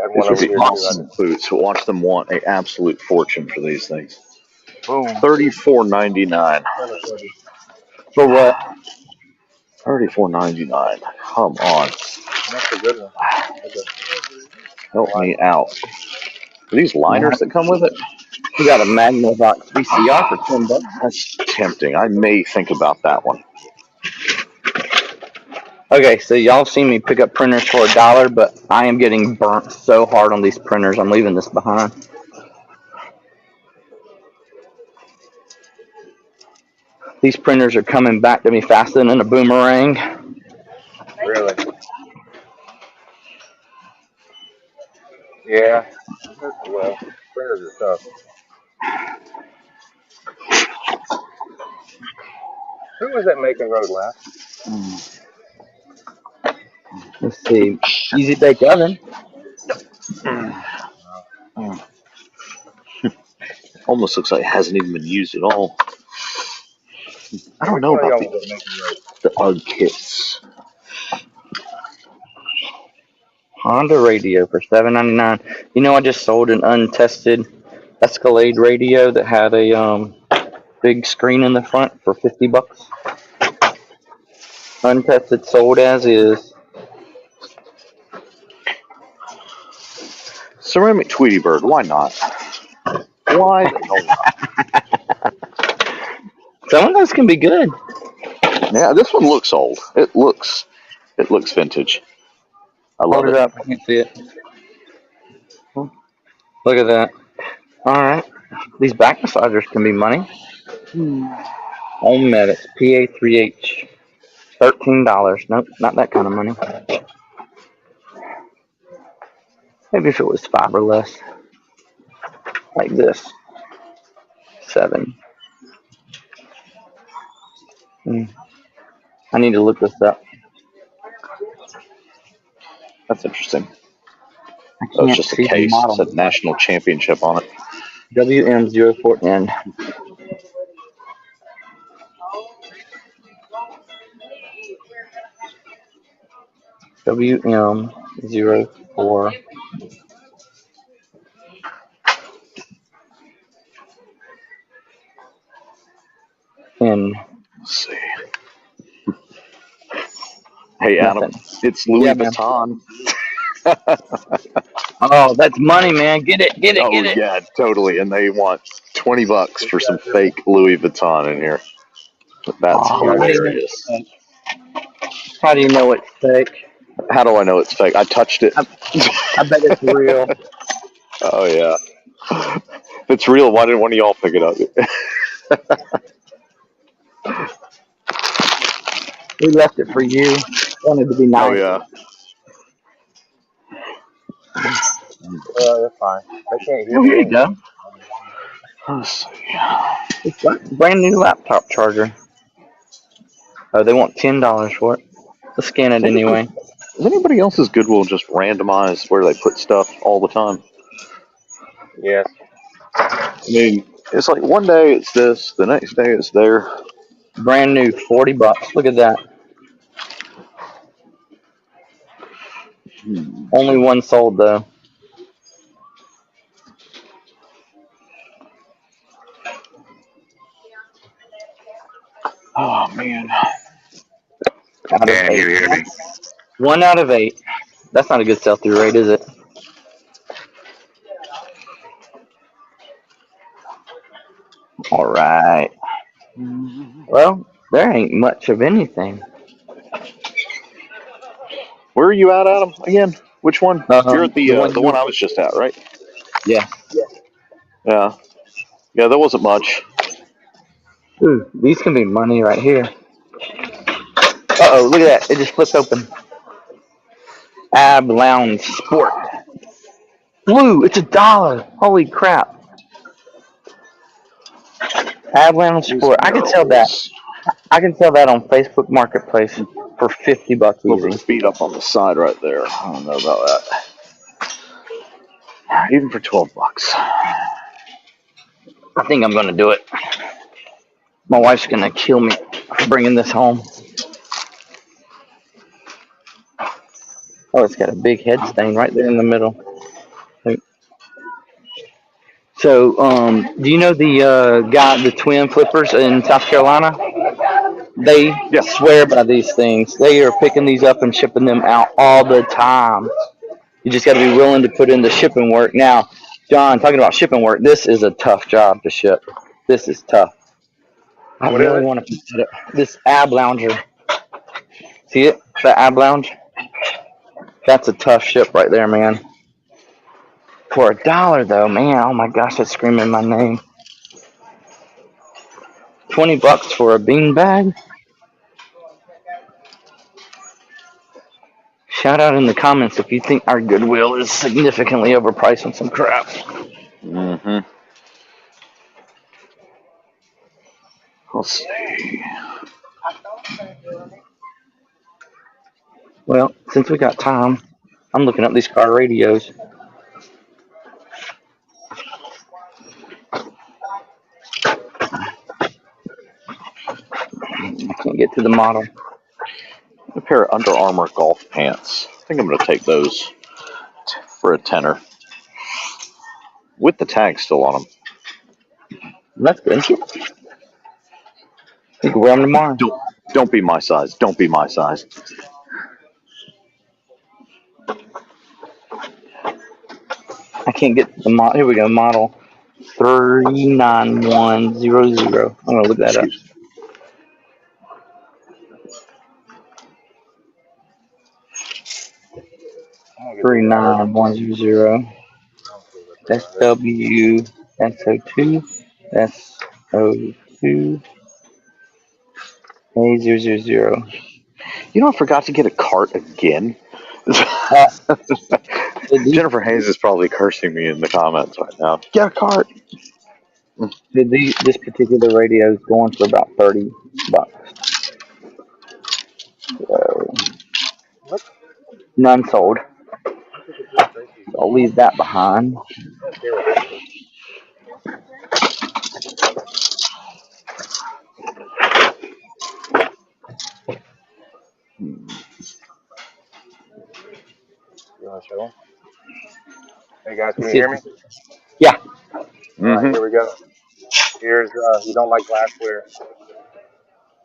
Add This one is over The here too. awesome. awesome boots. Watch them want an absolute fortune for these things. Boom. $34.99. For what? $34.99. Come on, That's a good one. Okay. I help like me it. out. Are these All liners right. that come with it? We got a Magnavox VCR for $10. That's tempting. I may think about that one. Okay, so y'all seen me pick up printers for $1, but I am getting burnt so hard on these printers. I'm leaving this behind. These printers are coming back to me faster than a boomerang. Really? Yeah. Well, printers are tough. Who was that making road last? Let's see. Easy Bake Oven. Almost looks like it hasn't even been used at all. I don't Which know one of about y'all the, was that making road? the UGG kits. Honda radio for $7.99. You know, I just sold an untested Escalade radio that had a big screen in the front for $50. Untested, sold as is. Ceramic Tweety Bird. Why not? Why the hell not? Some of those can be good. Yeah, this one looks old. It looks vintage. I Hold love it it. up. I can't see it. Look at that. All right. These back massagers can be money. Home Medics PA3H. $13. Nope, not that kind of money. Maybe if it was fiberless, like this. 7. I need to look this up. That's interesting. I Oh, it's can't just a see the case. It model. said National Championship on it. WM04N. WM04N. Let's see. Hey, Adam, Nothing. it's Yeah, Louis man. Vuitton. Oh, that's money, man. Get it, get it, Oh get it. yeah, totally. And they want $20 for some fake Louis Vuitton in here. That's Oh, how do you know hilarious. it's fake? How do you know it's fake? How do I know it's fake? I touched it. I bet it's real. Oh yeah. If it's real, why didn't one of y'all pick it up? We left it for you. Wanted to be Oh nice. yeah. Yeah, that's fine. They can't hear Oh, me here you anyway. go. Let's see. It's got a brand new laptop charger. Oh, they want $10 for it. Let's scan it anyway. Does anybody else's Goodwill just randomize where they put stuff all the time? Yes. I mean, it's like one day it's this, the next day it's there. Brand new, $40. Look at that. Only one sold though. Oh man. Out of Can you 8. hear me? 1 out of 8. That's not a good sell-through rate, is it? All right. Well, there ain't much of anything. Where are you at, Adam? Again? Which one? You're at The one the one you, I was just at, right? yeah. Yeah. Yeah, there wasn't much. Ooh, these can be money right here. Uh-oh, look at that. It just flipped open. Ab Lounge Sport. Blue, it's $1. Holy crap. Ab Lounge These Sport. I could sell that. girls. I can sell that on Facebook Marketplace for $50 Over easy. the feet up on the side right there. I don't know about that. Even for $12. I think I'm going to do it. My wife's going to kill me for bringing this home. Oh, it's got a big head stain right there in the middle. So, do you know the guy, the twin flippers in South Carolina? They Yeah. swear by these things. They are picking these up and shipping them out all the time. You just got to be willing to put in the shipping work. Now, John, talking about shipping work, this is a tough job to ship. This is tough. I What is really it? want to pick it up. This ab lounger. See it? The ab lounge? That's a tough ship right there, man. For $1 though, man. Oh my gosh, that's screaming my name. $20 for a bean bag. Shout out in the comments if you think our Goodwill is significantly overpriced on some crap. Mm-hmm. Let's see. Well, since we got time, I'm looking up these car radios. I can't get to the model. A pair of Under Armour golf pants. I think I'm going to take those for a tenner. With the tag still on them. That's good. You can wear them tomorrow. Don't be my size. Don't be my size. I can't get to the model. Here we go. Model 39100. I'm gonna look that up. Excuse me. 39100. That's W. That's O2. That's O2. A000. You know, I forgot to get a cart again. Uh, Jennifer Hayes is probably cursing me in the comments right now. Get a cart. this particular radio is going for about $30. So, What? none sold. I think it's just Tracy. So I'll leave that behind. I don't care what that is. You want to show them? Hey guys, can Let's you see hear if me? yeah. All right, Mm-hmm. here we go. Here's you don't like glassware.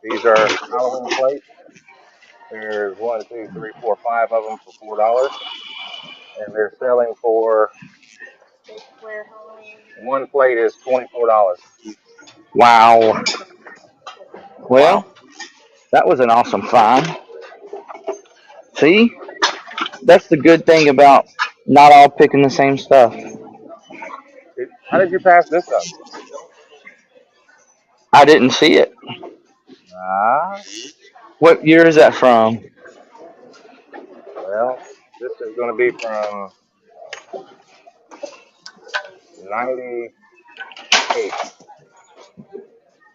These are Halloween plates. There's 1, 2, 3, 4, 5 of them for $4, and they're selling for one plate is $24. Wow. Wow. Well, that was an awesome find. See? That's the good thing about not all picking the same stuff. How did you pass this up? I didn't see it. Ah, What year is that from? well, this is going to be from 98.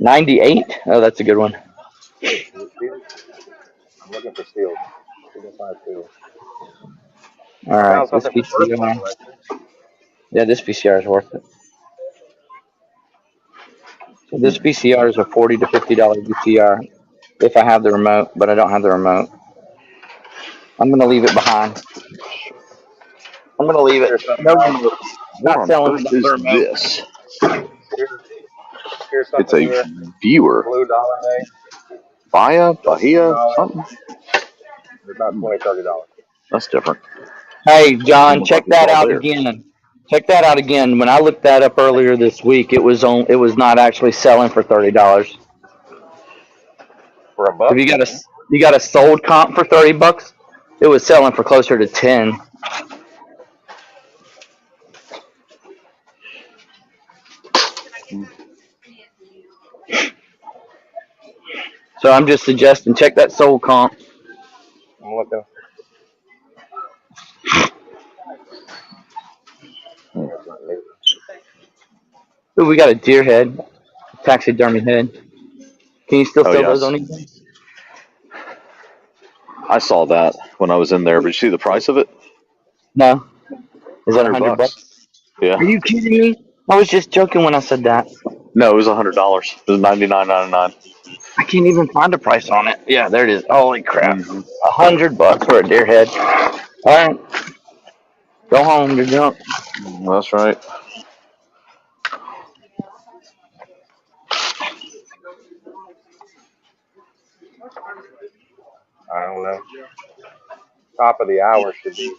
98? Oh, that's a good one. Wait, is it sealed? I'm looking for seals. We can find seals. All I right, found this something for personal VCR. collection. Yeah, this VCR is worth it. So this VCR is a $40 to $50 VCR if I have the remote, but I don't have the remote. I'm gonna leave it behind. I'm gonna leave it. Here's something No else. remote. What Not on selling earth without the is remote. this? Here's, here's It's something a here. viewer. Blue Dollar Day. Bahia, $13. something. They're about $20, $30. That's different. Hey, John, Almost like check it's that all out there. again. Check that out again. When I looked that up earlier this week, it was on. It was not actually selling for $30. For a If buck? you got a sold comp for $30, it was selling for closer to 10. So I'm just suggesting check that sold comp. I'm looking. That's not new. Ooh, we got a deer head, taxidermy head. Can you still Oh, sell those yes. on eBay? I saw that when I was in there. But you see the price of it? No. Is that $100. $100? Yeah. Are you kidding me? I was just joking when I said that. No, it was $100. It was $99.99. I can't even find a price on it. Yeah, there it is. Holy crap! Mm-hmm. $100 for a deer head. All right, go home. You're drunk. That's right. I don't know. Top of the hour should be.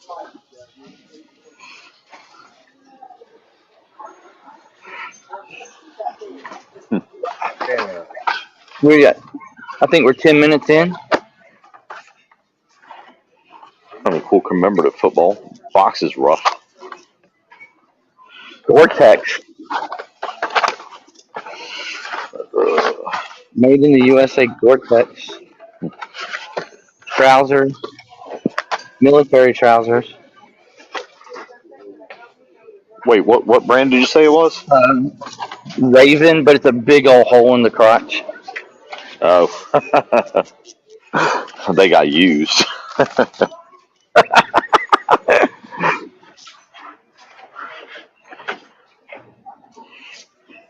Hmm. 10 minutes. I think we're 10 minutes in. Kind of cool commemorative football. Fox is rough. Gore-Tex, made in the USA. Gore-Tex trousers, military trousers. Wait, what brand did you say it was? Raven, but it's a big old hole in the crotch. Oh, they got used.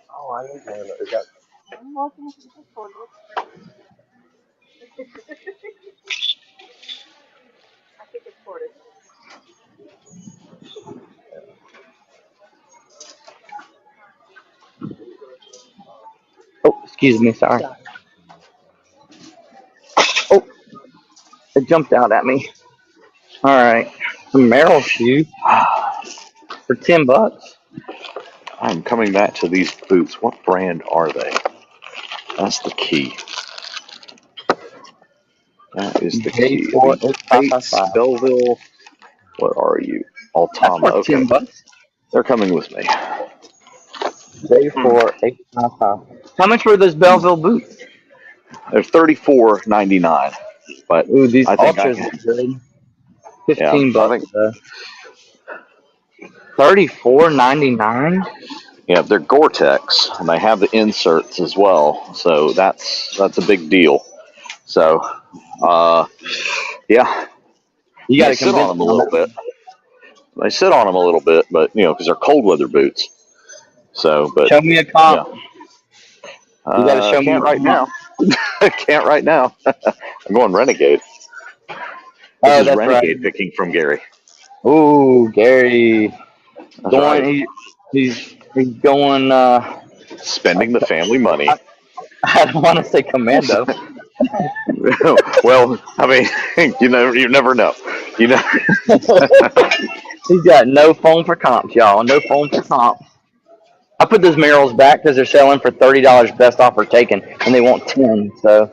Oh, I need one of those. Is that Oh, excuse me, sorry. Oh, it jumped out at me. All right, some Merrill shoes for $10. I'm coming back to these boots. What brand are they? That's the key. That is the key. J4 The Bates, 8555. Belleville. What are you? That's Altama. worth Okay, $10. they're coming with me. J4 855. How much were those Belleville boots? They're $34.99, but Ooh, these I think I ultras can. are good. Yeah, I $15 think. though. $34.99. Yeah, they're Gore-Tex, and they have the inserts as well. So that's a big deal. So, yeah, You got may to sit on convince them a me on little that bit. one. They sit on them a little bit, but because they're cold weather boots. So, but Show me a yeah, comp. You got to show me can't a right comp. now. Can't right now. I'm going Renegade. This Oh, is that's right. Renegade picking from Gary. Ooh, Gary That's going. right. He's going. Spending the family money. I don't want to say commando. Well, I mean, you never know. You know. He's got no phone for comps, y'all. No phone for comps. I put those Merrills back because they're selling for $30 best offer taken, and they want 10, so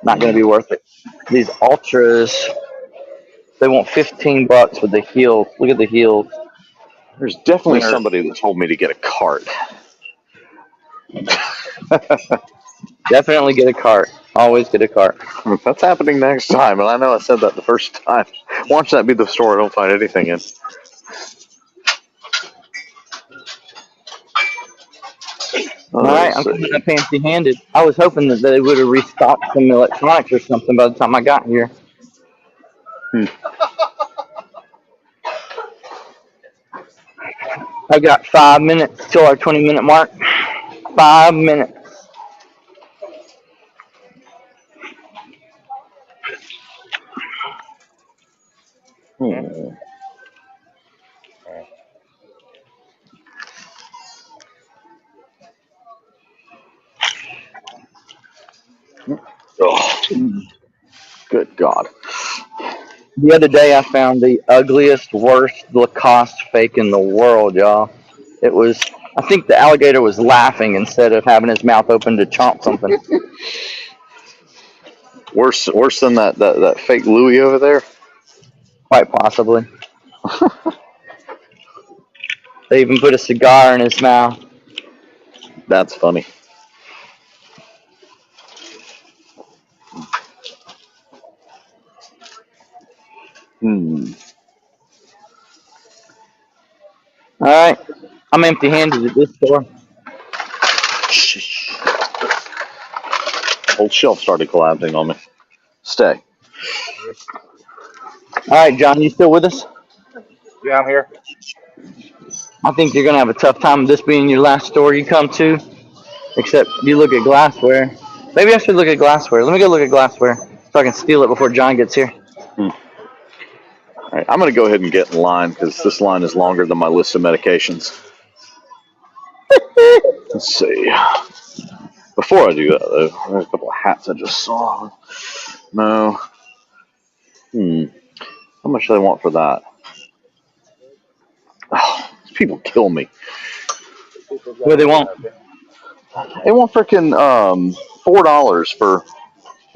not going to be worth it. These ultras, they want $15 with the heels. Look at the heels. There's definitely They're somebody that told me to get a cart. definitely get a cart. Always get a cart. That's happening next time, and I know I said that the first time. Watch that be the store I don't find anything in. All right, Let's I'm coming see. up empty-handed. I was hoping that they would have restocked some electronics or something by the time I got here. Hmm. I've got 5 minutes till our 20-minute mark. 5 minutes. hmm? Hmm. Oh, good God. The other day, I found the ugliest, worst Lacoste fake in the world, y'all. It was, I think the alligator was laughing instead of having his mouth open to chomp something. Worse than that fake Louis over there. Quite possibly. They even put a cigar in his mouth. That's funny. Hmm. All right, I'm empty-handed at this store. Whole shelf started collapsing on me. Stay. All right, John, you still with us? Yeah, I'm here. I think you're gonna have a tough time this being your last store you come to. Except you look at glassware. Maybe I should look at glassware. Let me go look at glassware so I can steal it before John gets here. Hmm. All right, I'm going to go ahead and get in line because this line is longer than my list of medications. Let's see. Before I do that, though, there's a couple of hats I just saw. No. How much do they want for that? Oh, these people kill me. What do they want? They want freaking $4 for.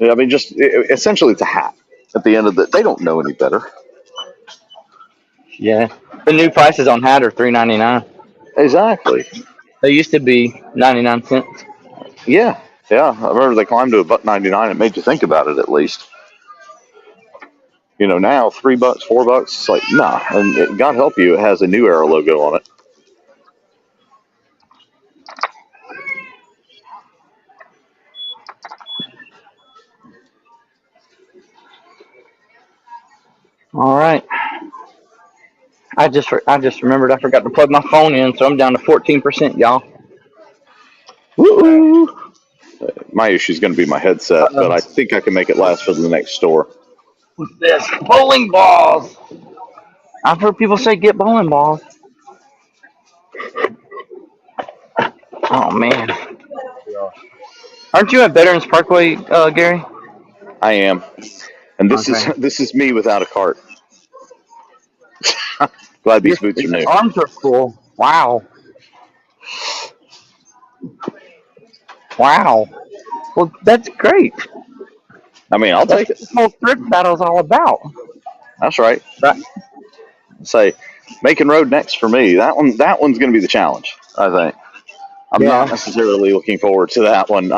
I mean, just essentially, it's a hat. At the end of the, they don't know any better. Yeah. The new prices on hat are $3.99. Exactly. They used to be 99 cents. Yeah. Yeah. I remember they climbed to $1.99. It made you think about it at least. Now $3, $4. It's like nah. And God help you, it has a New Era logo on it. All right. I just remembered I forgot to plug my phone in, so I'm down to 14%, y'all. Woo! My issue is going to be my headset, but Uh-oh. I think I can make it last for the next store. What's this? Bowling balls. I've heard people say get bowling balls. Oh man, aren't you at Veterans Parkway, Gary? I am, and this is Okay. this is me without a cart. Glad these boots are Your new. arms are full. Wow. Wow. Well, that's great. I mean, I'll That's take it. what this whole thrift battle is all about. That's right. Right. Say, making road next for me. That one's going to be the challenge. I think. I'm not Yeah. necessarily looking forward to that one.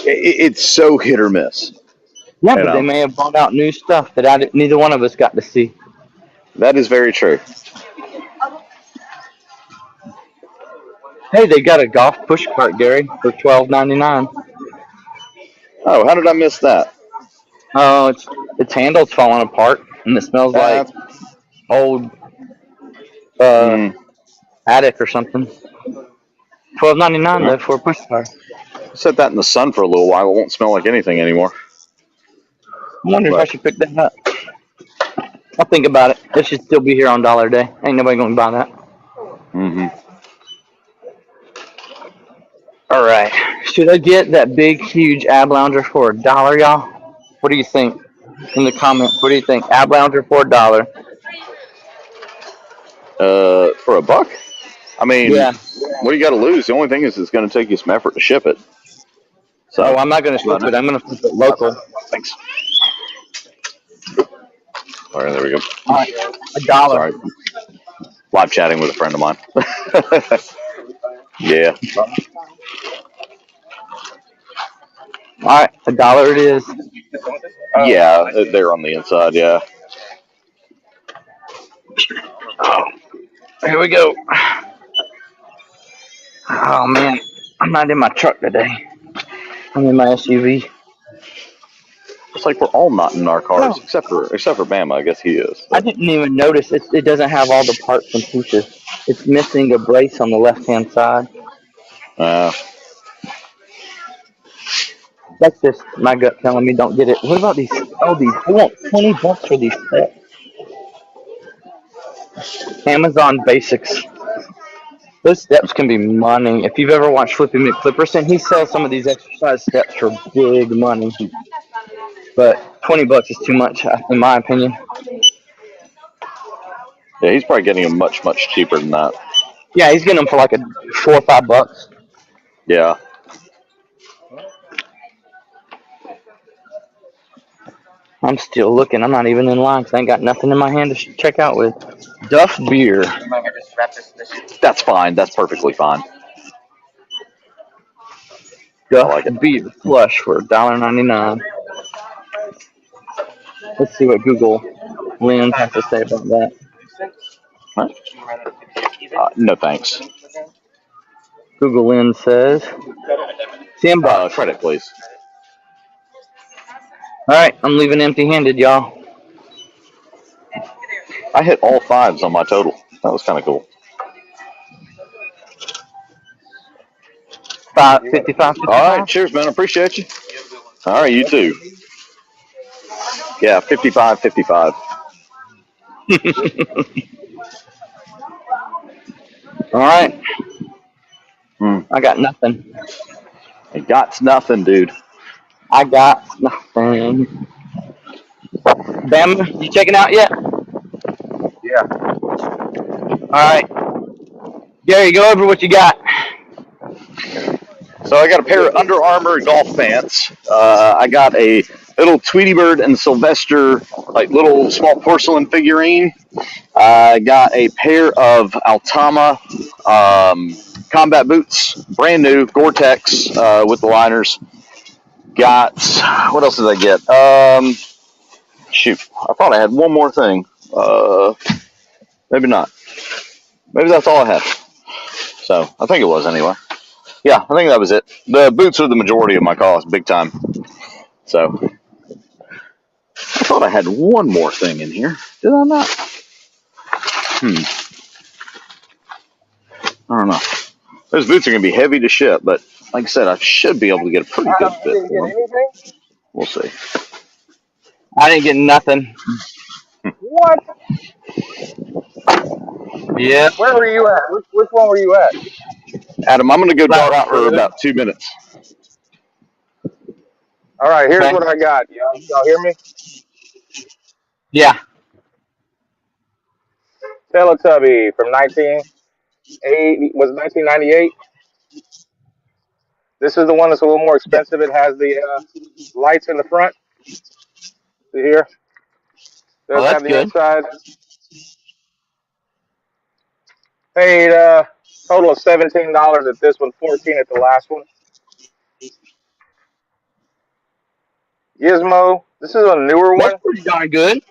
It's so hit or miss. Yeah, You but they know, may have brought out new stuff that neither one of us got to see. that is very true. Hey, they got a golf push cart, Gary, for $12.99. Oh, how did I miss that? Oh, its handle's falling apart, and it smells like Uh, old uh mm, attic or something. $12.99 though for a push cart. Set that in the sun for a little while. It won't smell like anything anymore. I wonder if I But should pick that up. I'll think about it. It should still be here on Dollar Day. Ain't nobody gonna buy that. hmm All right. Should I get that big, huge ab lounger for $1, y'all? What do you think? In the comments, what do you think? Ab lounger for $1. for a buck, I mean, Yeah. what do you got to lose? The only thing is it's going to take you some effort to ship it. Oh, So, I'm not gonna but ship it. I'm gonna flip it local. thanks. All right, there we go. All right. $1. Sorry, live chatting with a friend of mine. Yeah, All right. $1 it is. yeah, they're on the inside. Yeah. Oh, here we go. Oh man, I'm not in my truck today. I'm in my SUV. It's like we're all not in our cars Oh, except for Bama. I guess he is. I But didn't even notice it doesn't have all the parts and pieces. It's missing a brace on the left-hand side. uh, That's just my gut telling me don't get it. What about these? Oh, these. I want $20 for these steps. Amazon Basics. Those steps can be money. If you've ever watched Flippy McFlipperson, he sells some of these exercise steps for big money. But $20 is too much, in my opinion. yeah, he's probably getting them much cheaper than that. Yeah, he's getting them for like a $4 or $5. Yeah. I'm still looking. I'm not even in line because I ain't got nothing in my hand to check out with. Duff Beer. That's fine. That's perfectly fine. I Duff like it. Beer Plush for $1.99. Let's see what Google Lens has to say about that. Huh? No thanks. Google Lens says $10. Credit, please. All right, I'm leaving empty-handed, y'all. I hit all fives on my total. That was kind of cool. 55, All right. 55. Cheers, man. Appreciate you. All right. You too. Yeah. 55, 55. All right, Hmm. I got nothing. I got nothing, dude. I got nothing. Bama, you checking out yet? Yeah. All right, Gary, go over what you got. So I got a pair of Under Armour golf pants. I got a little Tweety Bird and Sylvester, like little small porcelain figurine. I got a pair of Altama combat boots, brand new, Gore-Tex with the liners. Got, what else did I get? Shoot, I thought I had one more thing. Maybe not. Maybe that's all I had. So I think it was anyway. Yeah, I think that was it. The boots are the majority of my cost, big time. So I thought I had one more thing in here. Did I not? I don't know. Those boots are going to be heavy to ship, but like I said, I should be able to get a pretty good Adam, you fit didn't get for them. anything? We'll see. I didn't get nothing. What? Yep. Where were you at? Which one were you at? Adam, I'm going to go Flat dark Rock for Cruiser. about 2 minutes. All right, here's Okay. what I got. Y'all hear me? Yeah. Teletubby from 1998. This is the one that's a little more Yeah. expensive. It has the lights in the front. See here? Oh, Doesn't that's have the good. inside. Paid total of $17 at this one, 14 at the last one. Gizmo. This is a newer That's one. pretty darn good.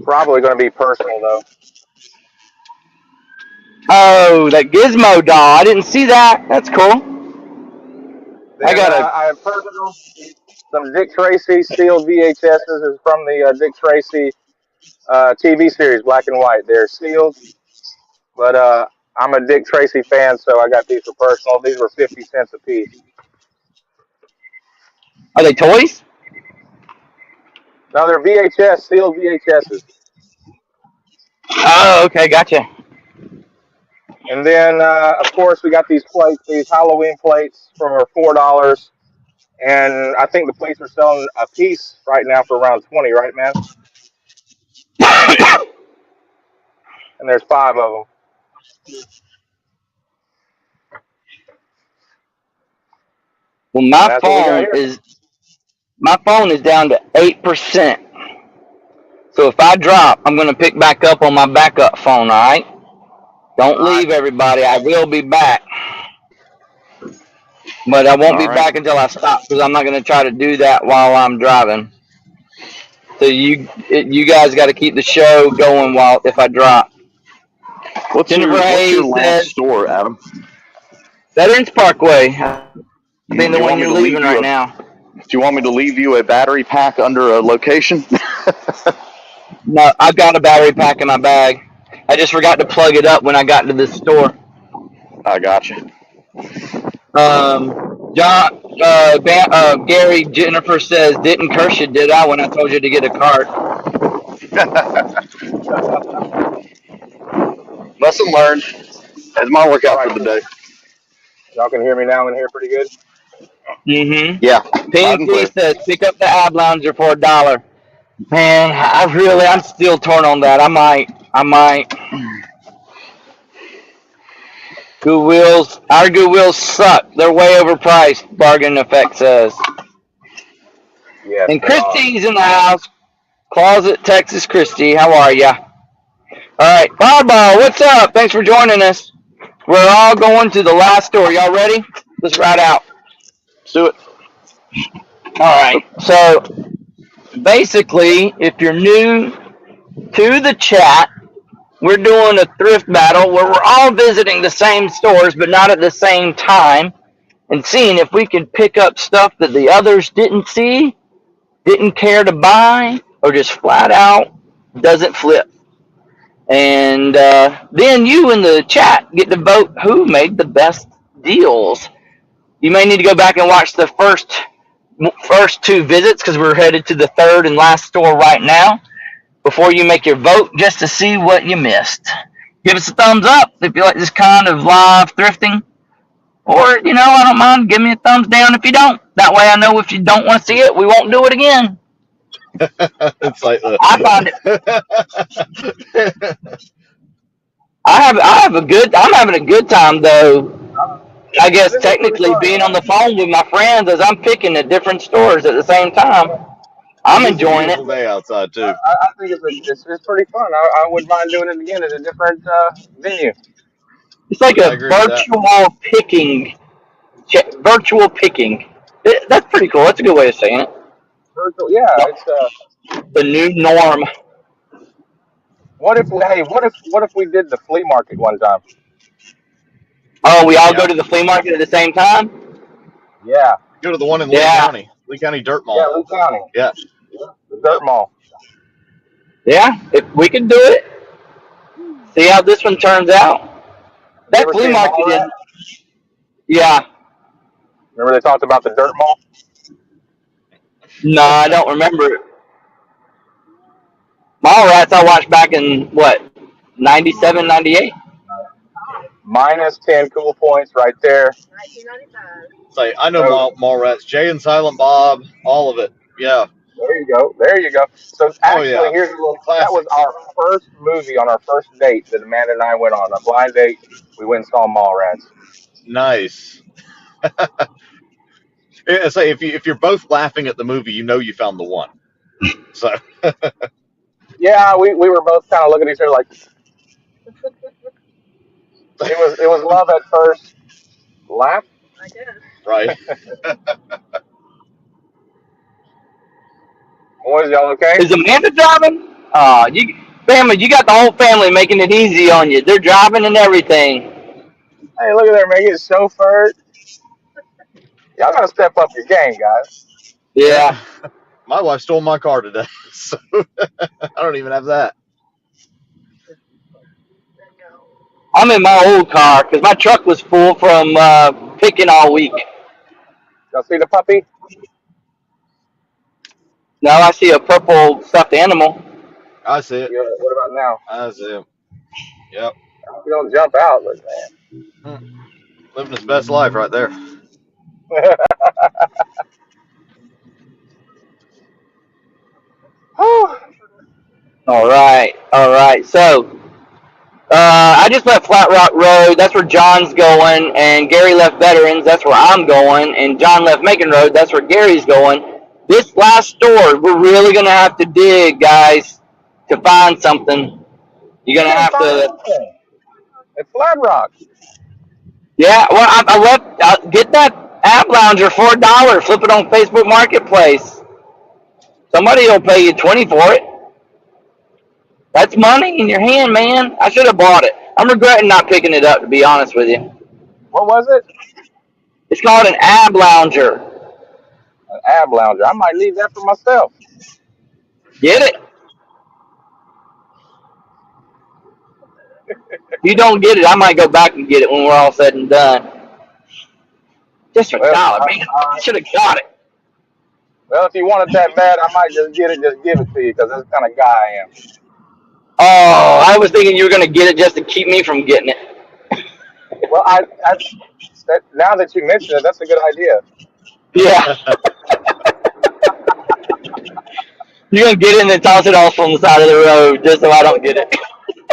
Probably going to be personal though. Oh, that Gizmo doll. I didn't see that. That's cool. I Then got a. I have personal. Some Dick Tracy sealed VHSs is from the Dick Tracy TV series, black and white. They're sealed, but I'm a Dick Tracy fan, so I got these for personal. These were 50 cents a piece. Are they toys? No, they're VHS sealed VHSs. Oh, okay, gotcha. And then, of course, we got these plates, these Halloween plates for $4. And I think the plates are selling a piece right now for around 20, right, man? And there's 5 of them. Well, And that's what we got here. my phone is down to 8%. So if I drop, I'm gonna pick back up on my backup phone. All right. Don't All right. leave, everybody. I will be back, but I won't All be right. back until I stop because I'm not gonna try to do that while I'm driving. So you guys got to keep the show going while if I drop. Jennifer What's your Hayes last said store, Adam? Veterans Parkway. I Do think the you one want me you're to leaving leave you right a now. Do you want me to leave you a battery pack under a location? No, I've got a battery pack in my bag. I just forgot to plug it up when I got to this store. I got you. John, Gary, Jennifer says, didn't curse you, did I, when I told you to get a cart? Lesson learned. That's my All workout right. for the day. Y'all can hear me now in here pretty good? Mm-hmm. Yeah, loud and PNC clear. says, pick up the ab lounger for $1. Man, I'm still torn on that. I might. Our Goodwills suck. They're way overpriced, Bargain Effect says. Yes, And they are. Christy's in the house. Closet, Texas Christy. How are ya? All right, Fireball, what's up? Thanks for joining us. We're all going to the last store. Y'all ready? Let's ride out. Let's do it. All right. So basically, if you're new to the chat, we're doing a thrift battle where we're all visiting the same stores, but not at the same time, and seeing if we can pick up stuff that the others didn't see, didn't care to buy, or just flat out doesn't flip. And then you in the chat get to vote who made the best deals. You may need to go back and watch the first two visits because we're headed to the third and last store right now before you make your vote just to see what you missed. Give us a thumbs up if you like this kind of live thrifting Or, I don't mind. Give me a thumbs down if you don't. That way I know if you don't want to see it, we won't do it again. It's like I find it. I'm having a good time though. I guess This is pretty technically fun, being on man. the phone with my friends as I'm picking at different stores at the same time. it I'm is a enjoying it. beautiful day outside too. I think it's pretty fun. I wouldn't mind doing it again at a different venue. It's like I a agree with that. virtual picking. That's pretty cool. That's a good way of saying it. Virtual, yeah. It's The new norm. what if we did the flea market one time? Oh, we all go Yeah. to the flea market at the same time? Yeah, Go to the one in Yeah. Lee County Dirt yeah, Mall. Lee County, Yeah. the Dirt Yep. Mall. Yeah. If we can do it, see how this one turns out. Have you That ever flea seen market is, Mallrats? yeah. Remember they talked about the Dirt Mall? No, I don't remember it. Mallrats I watched back in, what, 97, 98? Minus 10 cool points right there. It's like I know So Mallrats, Jay and Silent Bob, all of it. Yeah. there you go. There you go. So Oh actually, yeah. here's a little. That was Classics. our first movie on our first date that Amanda and I went on. A blind date. We went and saw Mallrats. Nice. It's like if you're both laughing at the movie, you know you found the one. So Yeah, we were both kind of looking at each other like it was love at first laugh. right. Boys, y'all okay? Is Amanda driving? Family, you got the whole family making it easy on you. They're driving and everything. Hey, look at there, man. Getting chauffeured. Y'all gotta step up your game, guys. Yeah. My wife stole my car today, so I don't even have that. I'm in my old car because my truck was full from picking all week. Y'all see the puppy? Now I see a purple stuffed animal. I see it. Yeah. What about now? I see it. Yep. I hope you don't jump out, but man. Living his best life right there. All right. All right. So I just left Flat Rock Road. That's where John's going. And Gary left Veterans. That's where I'm going. And John left Macon Road. That's where Gary's going. This last store, we're really going to have to dig, guys, to find something. You're You going to can't have find to. anything. It's Flat Rock. Yeah, well, I left. Get that app lounger for $1. Flip it on Facebook Marketplace. Somebody will pay you 20 for it. That's money in your hand, man. I should have bought it. I'm regretting not picking it up, to be honest with you. What was it? It's called an ab lounger. An ab lounger. I might need that for myself. Get it? If you don't get it, I might go back and get it when we're all said and done. Just for Well, $1, man. I should have got it. well, if you want it that bad, I might just get it, just give it to you, because that's the kind of guy I am. Oh, I was thinking you were going to get it just to keep me from getting it. Well, now that you mention it, that's a good idea. Yeah. You're going to get it and then toss it off from the side of the road just so I don't get it.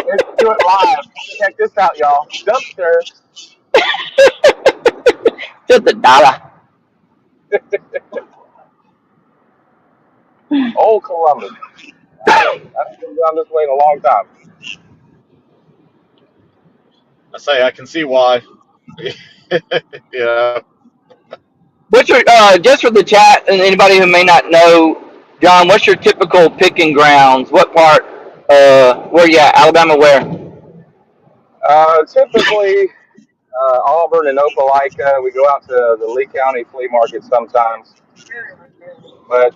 Let's do it live. Check this out, y'all. Dumpster. Just $1. Old Columbus. I've been down this way in a long time. I say I can see why. Yeah. What's your just for the chat and anybody who may not know, John? What's your typical picking grounds? What part? Where you at? Alabama? Where? Typically, Auburn and Opelika. We go out to the Lee County flea market sometimes, but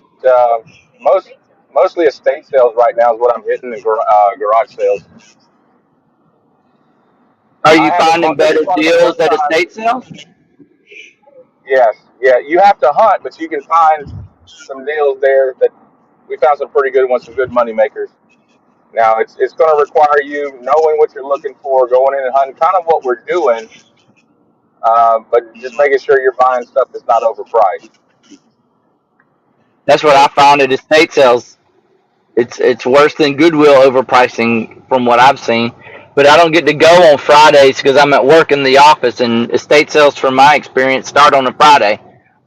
mostly estate sales right now is what I'm hitting, and garage sales. Are I you haven't finding bought this better one the deals first at time. estate sales? Yes, yeah. You have to hunt, but you can find some deals there that we found some pretty good ones, some good money makers. Now it's going to require you knowing what you're looking for, going in and hunting, kind of what we're doing. But just making sure you're buying stuff that's not overpriced. That's what I found at estate sales. It's worse than Goodwill overpricing from what I've seen. But I don't get to go on Fridays because I'm at work in the office, and estate sales, from my experience, start on a Friday.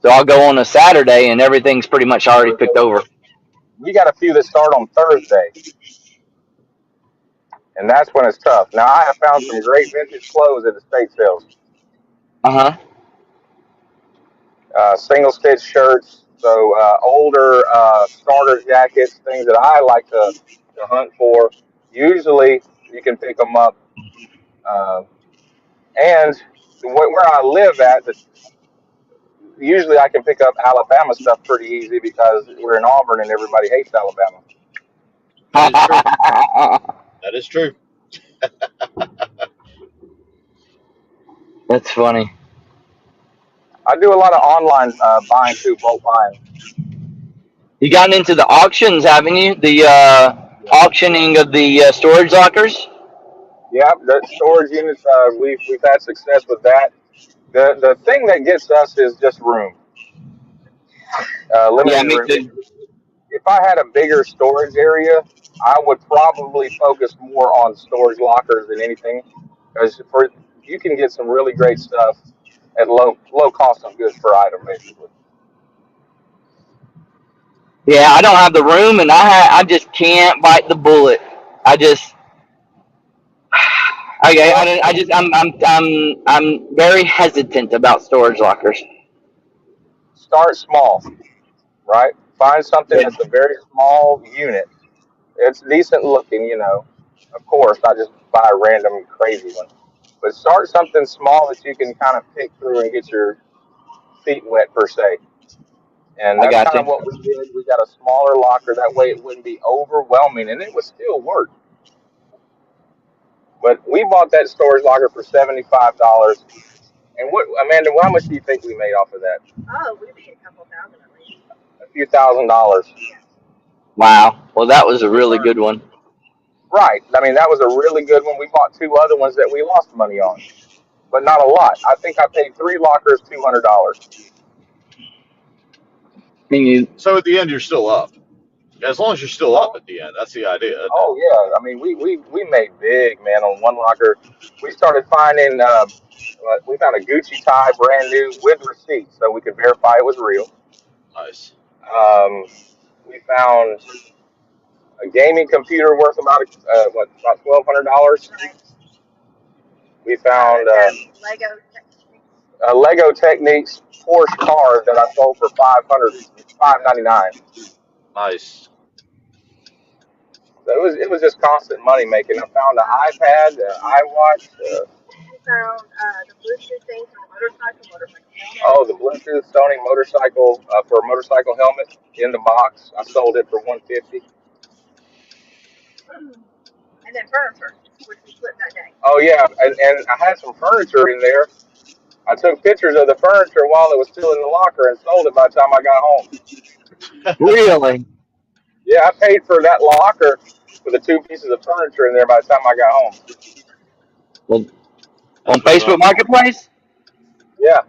So I'll go on a Saturday, and everything's pretty much already picked over. You got a few that start on Thursday, and that's when it's tough. Now I have found some great vintage clothes at estate sales. Uh huh. Single stitch shirts, so older starter jackets, things that I like to hunt for. Usually you can pick them up, uh, and where I live at, usually I can pick up Alabama stuff pretty easy because we're in Auburn and everybody hates Alabama. That is true. That is true. That's funny. I do a lot of online buying too, bulk buying. You gotten into the auctions, haven't you? The auctioning of the storage lockers. Yeah, the storage units. We've had success with that. The thing that gets us is just room, Yeah, limited me room. too. If I had a bigger storage area, I would probably focus more on storage lockers than anything, because for you can get some really great stuff at low cost of goods per item, basically. Yeah, I don't have the room, and I just can't bite the bullet. I just okay. Well, I'm very hesitant about storage lockers. start small, right? Find something Yeah, that's a very small unit. It's decent looking, of course, not just buy a random crazy one. But start something small that you can kind of pick through and get your feet wet, per se. And I that's got kind of you. what we did. We got a smaller locker. That way it wouldn't be overwhelming and it would still work. But we bought that storage locker for $75. And what, Amanda, how much do you think we made off of that? A few $1,000s. Wow. Well, that was a really good one. Right. I mean, that was a really good one. We bought two other ones that we lost money on, but not a lot. I think I paid three lockers $200. Can you? So at the end, you're still up. As long as you're still up Oh, at the end, that's the idea, isn't it? oh yeah. I mean, we made big, man, on one locker. We started finding. We found a Gucci tie, brand new, with receipt, so we could verify it was real. Nice. We found a gaming computer worth about $1,200. We found a Lego Techniques Porsche car that I sold for 599. Nice. So it was just constant money making. I found an iPad, an iWatch. Oh, the Bluetooth Sony motorcycle for a motorcycle helmet in the box. I sold it for 150. Oh yeah, and I had some furniture in there. I took pictures of the furniture while it was still in the locker and sold it by the time I got home. Really? Yeah, I paid for that locker for the two pieces of furniture in there by the time I got home. Well, on That's what's Facebook up. Marketplace? Yeah,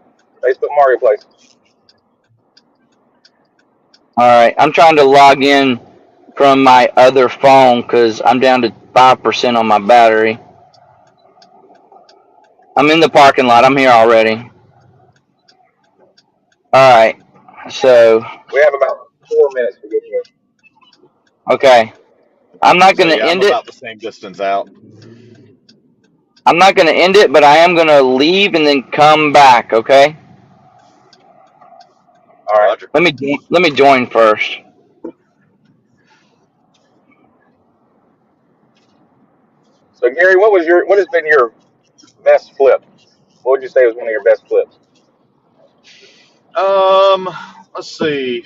Facebook Marketplace. All right. I'm trying to log in from my other phone because I'm down to 5% on my battery. I'm in the parking lot. I'm here already. All right. So, We have about 4 minutes to get here. okay. I'm not So going to yeah, I'm end it. about the same distance out. I'm not going to end it, but I am going to leave and then come back, okay? All right. Roger. Let me join first. So Gary, what has been your best flip? What would you say was one of your best flips? Um, let's see.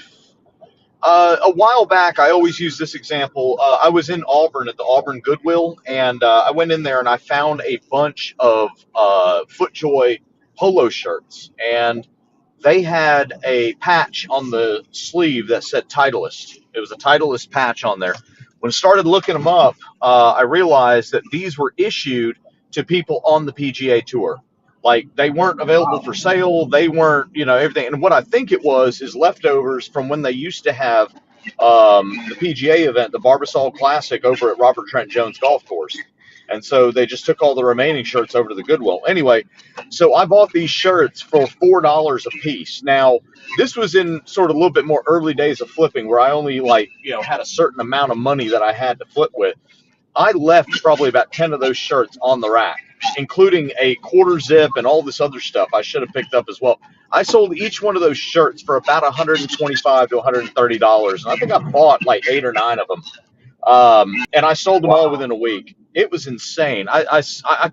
A while back, I always use this example. I was in Auburn at the Auburn Goodwill, and I went in there and I found a bunch of FootJoy polo shirts, and they had a patch on the sleeve that said Titleist. It was a Titleist patch on there. When I started looking them up, I realized that these were issued to people on the PGA Tour. Like they weren't available for sale. They weren't, everything. And what I think it was is leftovers from when they used to have the PGA event, the Barbasol Classic, over at Robert Trent Jones Golf Course. And so they just took all the remaining shirts over to the Goodwill. Anyway, so I bought these shirts for $4 a piece. Now, this was in sort of a little bit more early days of flipping, where I only had a certain amount of money that I had to flip with. I left probably about 10 of those shirts on the rack, including a quarter zip and all this other stuff I should have picked up as well. I sold each one of those shirts for about $125 to $130. And I think I bought like 8 or 9 of them. And I sold them all within a week. It was insane. I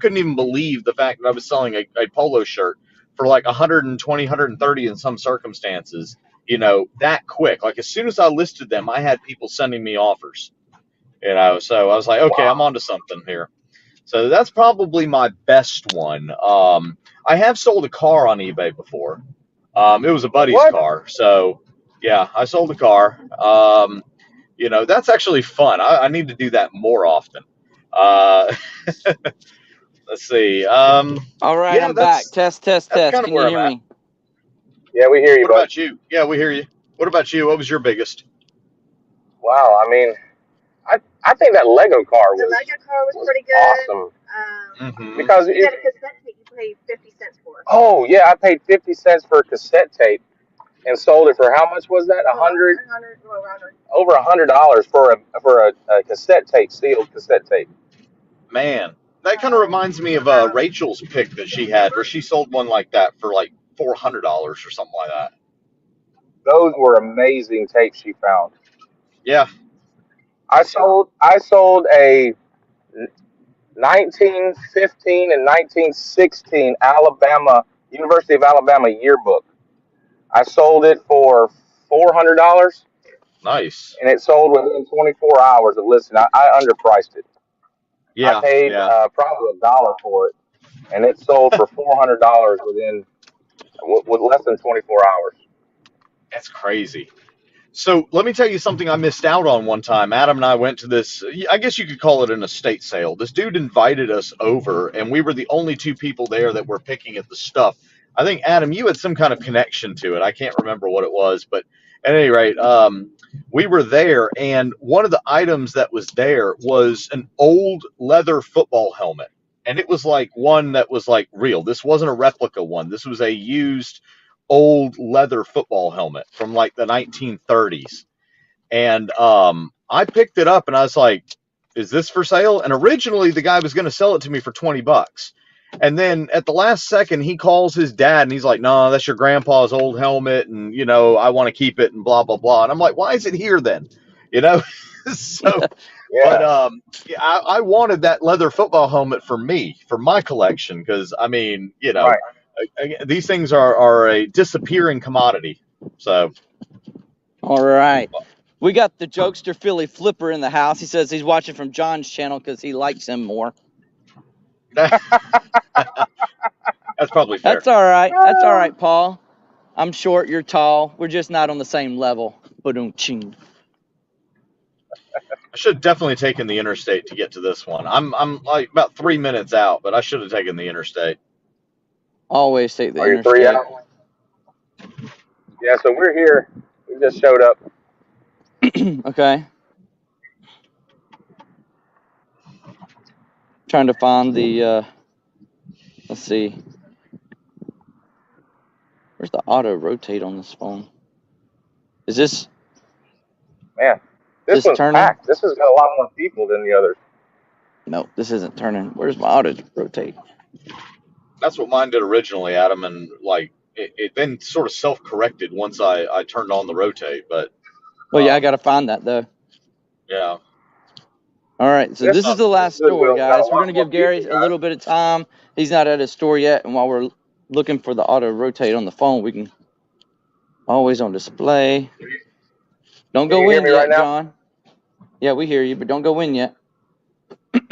couldn't even believe the fact that I was selling a polo shirt for like 120, 130 in some circumstances, that quick. Like as soon as I listed them, I had people sending me offers. So I was like, okay, I'm onto something here. So that's probably my best one. I have sold a car on eBay before. It was a buddy's car. So yeah, I sold a car. That's actually fun. I need to do that more often. Let's see. All right, I'm back. Test. That's kind of Can where you hear me? Yeah, we hear you. What about you? Yeah, we hear you. What about you? What was your biggest? Wow, I mean, I think that Lego car was pretty good. awesome. Because you got a cassette tape you paid 50 cents for. Oh yeah, I paid 50 cents for a cassette tape and sold it for how much was that? Over $100 for a cassette tape, sealed cassette tape. Man, that kind of reminds me of Rachel's pick that she had, where she sold one like that for like $400 or something like that. Those were amazing tapes she found. Yeah. I sold a 1915 and 1916 University of Alabama yearbook. I sold it for $400. Nice. And it sold within 24 hours of listing. I underpriced it. Yeah. I paid probably $1 for it, and it sold for $400 with less than 24 hours. That's crazy. So let me tell you something I missed out on one time. Adam and I went to this, I guess you could call it an estate sale. This dude invited us over, and we were the only 2 people there that were picking at the stuff. I think, Adam, you had some kind of connection to it. I can't remember what it was, but at any rate, we were there, and one of the items that was there was an old leather football helmet. And it was like one that was like real. This wasn't a replica one. This was a used old leather football helmet from like the 1930s. And I picked it up and I was like, is this for sale? And originally the guy was going to sell it to me for $20. And then at the last second, he calls his dad and he's like, no, that's your grandpa's old helmet. And, I want to keep it and blah, blah, blah. And I'm like, why is it here then? So, Yeah. But I wanted that leather football helmet for me, for my collection. Cause I mean, Right. these things are a disappearing commodity. So, all right. We got the jokester Philly Flipper in the house. He says he's watching from John's channel because he likes him more. that's probably fair. That's all right. That's all right, Paul. I'm short, you're tall. We're just not on the same level. Ba-dum-ching. I should have definitely taken the interstate to get to this one. I'm like about 3 minutes out, but I should have taken the interstate. Always take the Are you interstate. 3 out? Yeah, so we're here. We just showed up. Okay. Trying to find the, let's see. Where's the auto rotate on this phone? Is this? Man, this one's turning? packed. This has got a lot more people than the others. No, this isn't turning. Where's my auto rotate? That's what mine did originally, Adam, and like it then sort of self-corrected once I turned on the rotate. But well, yeah, I got to find that though. Yeah. All right, so this is the last store, guys. We're going to give Gary a little bit of time. He's not at his store yet, and while we're looking for the auto rotate on the phone, we can always on display. Don't go in yet, John. Yeah, we hear you, but don't go in yet.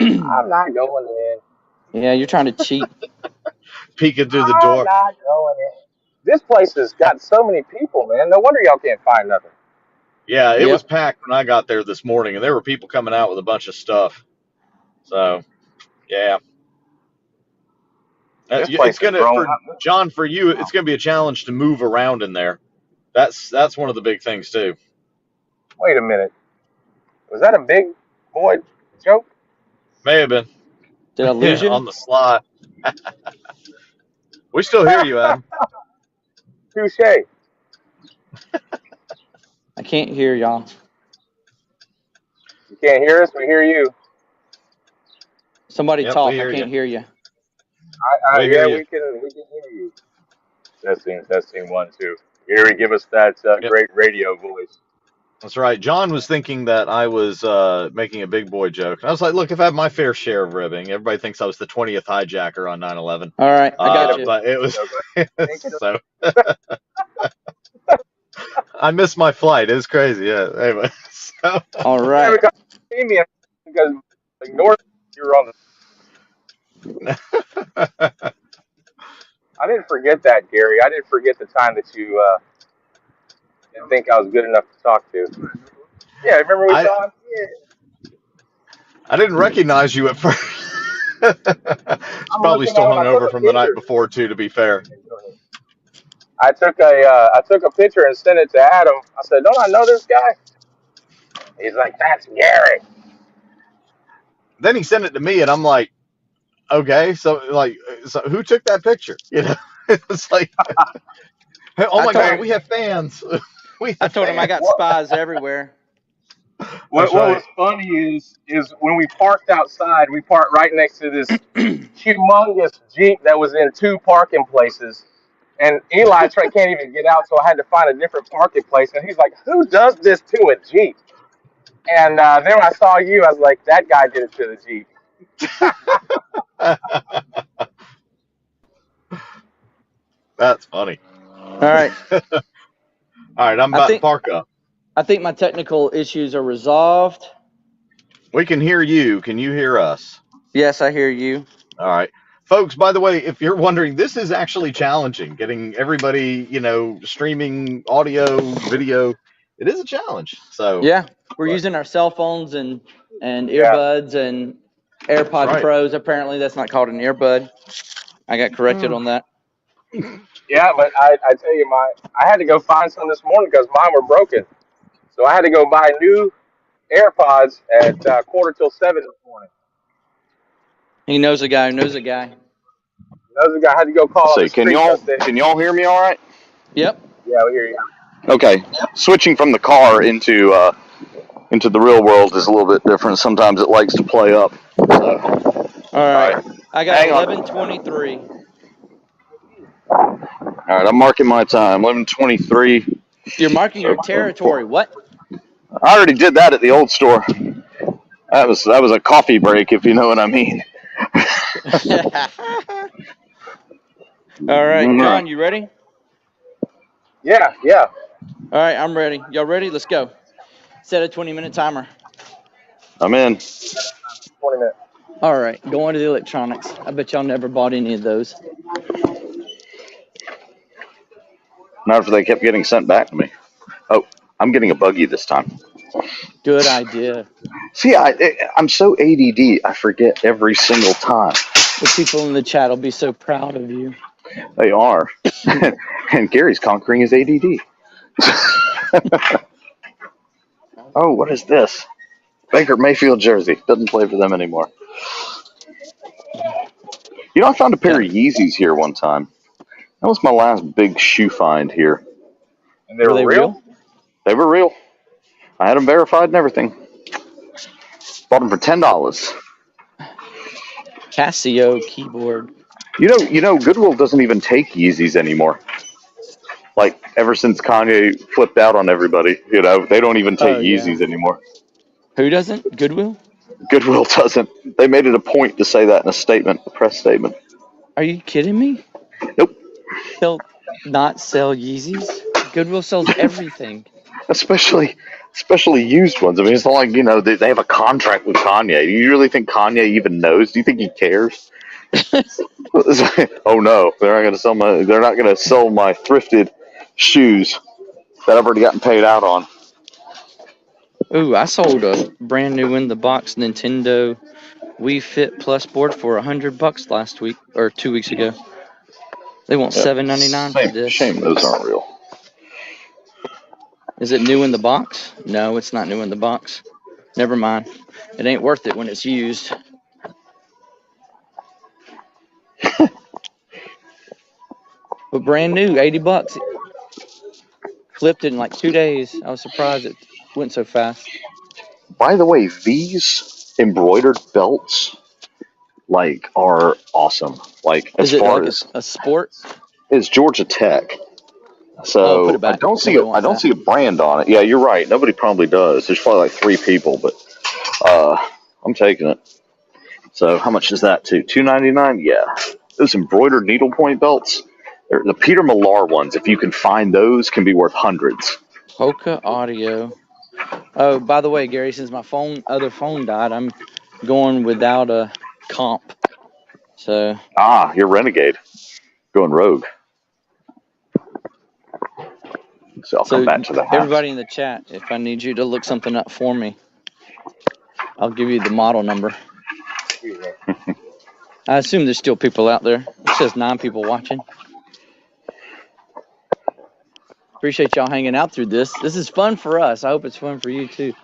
I'm not going in. Yeah, you're trying to cheat. Peeking through the door. I'm not going in. This place has got so many people, man. No wonder y'all can't find nothing. Yeah, it was packed when I got there this morning, and there were people coming out with a bunch of stuff. So, yeah. This place It's is gonna growing for up. John, for you, it's gonna be a challenge to move around in there. That's one of the big things too. Wait a minute. Was that a big boy joke? May have been Did I lose you? on the slide. We still hear you, Adam. Touche. I can't hear y'all. You can't hear us. We hear you. Somebody Yep, we talk. I hear you. can't hear you. We hear Yeah, you. we can hear you. Testing 1 2. Gary, give us that Yep, great radio voice. that's right. John was thinking that I was making a big boy joke. And I was like, look, if I have my fair share of ribbing, everybody thinks I was the 20th hijacker on 9/11. All right, I Thinking got of you. But it was, no, but it was thinking of so. I missed my flight. It was crazy. Yeah. Anyway, so All yeah, right. because see me because ignore you were on I didn't forget that, Gary. I didn't forget the time that you didn't think I was good enough to talk to. Yeah, remember we I saw him? Yeah. I didn't recognize you at first. It's I'm probably looking still at him. hung I took over a from the night picture. before too. To be fair, I took a picture and sent it to Adam. I said, "Don't I know this guy?" He's like, "That's Gary." then he sent it to me, and I'm like, okay, so like, so who took that picture? You know, it's like, oh I my told God, Hey, we him. have fans. We I have told him I fans. got spies everywhere. That's what right. was funny is when we parked outside, we parked right next to this humongous Jeep that was in 2 parking places. And can't even get out, so I had to find a different parking place. And he's like, "Who does this to a Jeep?" And then when I saw you, I was like, "That guy did it to the Jeep." That's funny. All right. All right, I'm I about to think park up. I think my technical issues are resolved. We can hear you. Can you hear us? Yes, I hear you. All right. Folks, by the way, if you're wondering, this is actually challenging. Getting everybody, streaming audio, video, it is a challenge. So, Yeah, we're but using our cell phones and Yeah, earbuds and that's AirPods right. Pros. Apparently, that's not called an earbud. I got corrected on that. yeah, but I tell you, I had to go find some this morning because mine were broken. So I had to go buy new AirPods at quarter till 7 this morning. He knows a guy who knows a guy. Another guy had to go call Let's on the see. Can street. I y'all said, can y'all hear me all right? Yep. "Yeah, we hear you." Okay. Switching from the car into the real world is a little bit different. Sometimes it likes to play up. So, All all right. right. I got Hang on. 11:23. All right. I'm marking my time. 11:23. You're marking your territory. What? I already did that at the old store. That was a coffee break, if you know what I mean. All right, All right. John, you ready? Yeah, yeah. All right, I'm ready. Y'all ready? Let's go. Set a 20-minute timer. I'm in. 20 minutes. All right, going to the electronics. I bet y'all never bought any of those. Not if they kept getting sent back to me. Oh, I'm getting a buggy this time. Good idea. See, I'm so ADD, I forget every single time. The people in the chat will be so proud of you. They are. And Gary's conquering his ADD. Oh, what is this? Baker Mayfield jersey. Doesn't play for them anymore. I found a pair Yeah. of Yeezys here one time. That was my last big shoe find here. And they Were were they real? real? They were real. I had them verified and everything. Bought them for $10. Casio keyboard. Goodwill doesn't even take Yeezys anymore. Like, ever since Kanye flipped out on everybody, they don't even take Oh, yeah. Yeezys anymore. Who doesn't? Goodwill? Goodwill doesn't. They made it a point to say that in a press statement. Are you kidding me? Nope. They'll not sell Yeezys? Goodwill sells everything. Especially used ones. I mean, it's not like, they have a contract with Kanye. Do you really think Kanye even knows? Do you think he cares? Oh no, they're not gonna sell my thrifted shoes that I've already gotten paid out on. Ooh, I sold a brand new in the box Nintendo We Fit Plus board for $100 last week or 2 weeks ago. They want $7.99 for this. Shame those aren't real. Is it new in the box? No, it's not new in the box. Never mind. It ain't worth it when it's used. But brand new, $80. Flipped it in like 2 days. I was surprised it went so fast. By the way, these embroidered belts are awesome. Like as Is it far like as a sport? it's Georgia Tech. Oh, put So it back. I don't Nobody wants that. see a brand on it. Yeah, you're right. Nobody probably does. There's probably like 3 people, but I'm taking it. So how much is that too? $2.99? Yeah. Those embroidered needlepoint belts, the Peter Millar ones, if you can find those, can be worth hundreds. Hoka Audio. Oh, by the way, Gary, since my other phone died, I'm going without a comp. So You're Renegade. Going rogue. So I'll come back to the house. Everybody in the chat, if I need you to look something up for me, I'll give you the model number. I assume there's still people out there. It says 9 people watching. Appreciate y'all hanging out through this. This is fun for us. I hope it's fun for you too.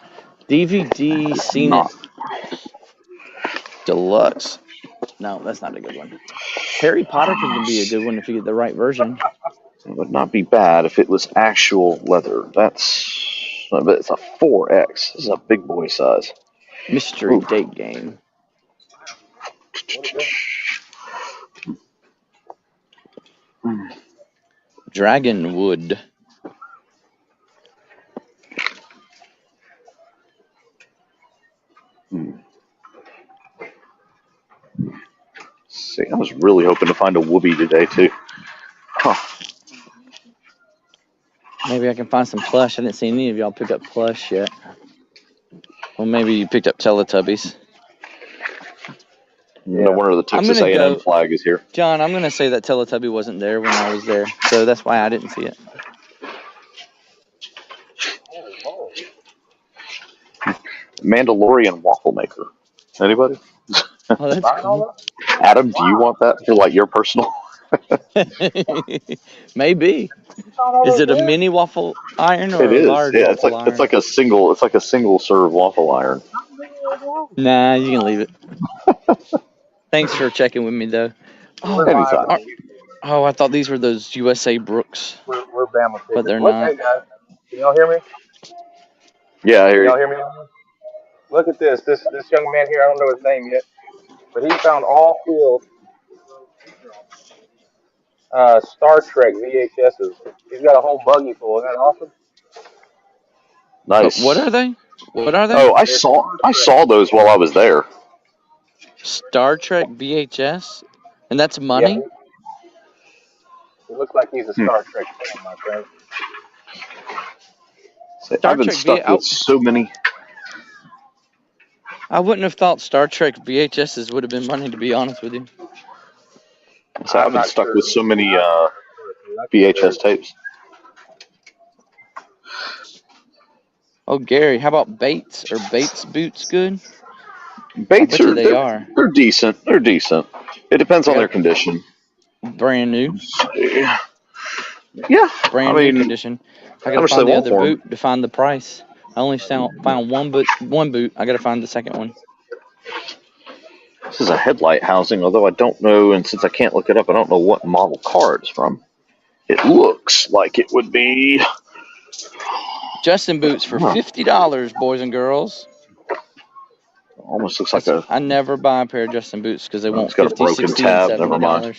DVD Scenic Deluxe. No, that's not a good one. Harry Potter can be a good one if you get the right version. It would not be bad if it was actual leather. It's a 4X. This is a big boy size. Mystery date game. Dragonwood. See, I was really hoping to find a Whoopie today too. Huh. Maybe I can find some plush. I didn't see any of y'all pick up plush yet. Well, maybe you picked up Teletubbies. No wonder the Texas A&M flag is here. John, I'm going to say that Teletubby wasn't there when I was there, so that's why I didn't see it. Mandalorian waffle maker. Anybody? Oh, that's cool. Adam, do you want that for your personal? Maybe. Is it a mini waffle iron or a large waffle iron? It's like a single serve waffle iron. Nah, you can leave it. Thanks for checking with me though. I thought these were those USA Brooks. We're Bama pickers. But they're not. Hey guys, can y'all hear me? Yeah, I hear you. Y'all hear me? Look at this. This young man here, I don't know his name yet, but he found all field Star Trek VHSs. He's got a whole buggy full. Isn't that awesome? Nice. What are they? Oh, I saw those while I was there. Star Trek VHS? And that's money? Yeah, it looks like he's a Star Trek fan, my friend. I've been stuck with so many. I wouldn't have thought Star Trek VHSs would have been money, to be honest with you. So I've been stuck with so many VHS tapes. Oh, Gary, how about Bates? Are Bates boots good? Bates are decent. They're decent. It depends on their condition. Brand new. Yeah, brand new condition. I gotta find the other boot to find the price. I only found one boot. I gotta find the second one. This is a headlight housing, although I don't know, and since I can't look it up, I don't know what model car it's from. It looks like it would be Justin boots for $50, boys and girls. Almost looks like I never buy a pair of Justin boots because they won't it's got a broken $50, tab. $60, Never mind.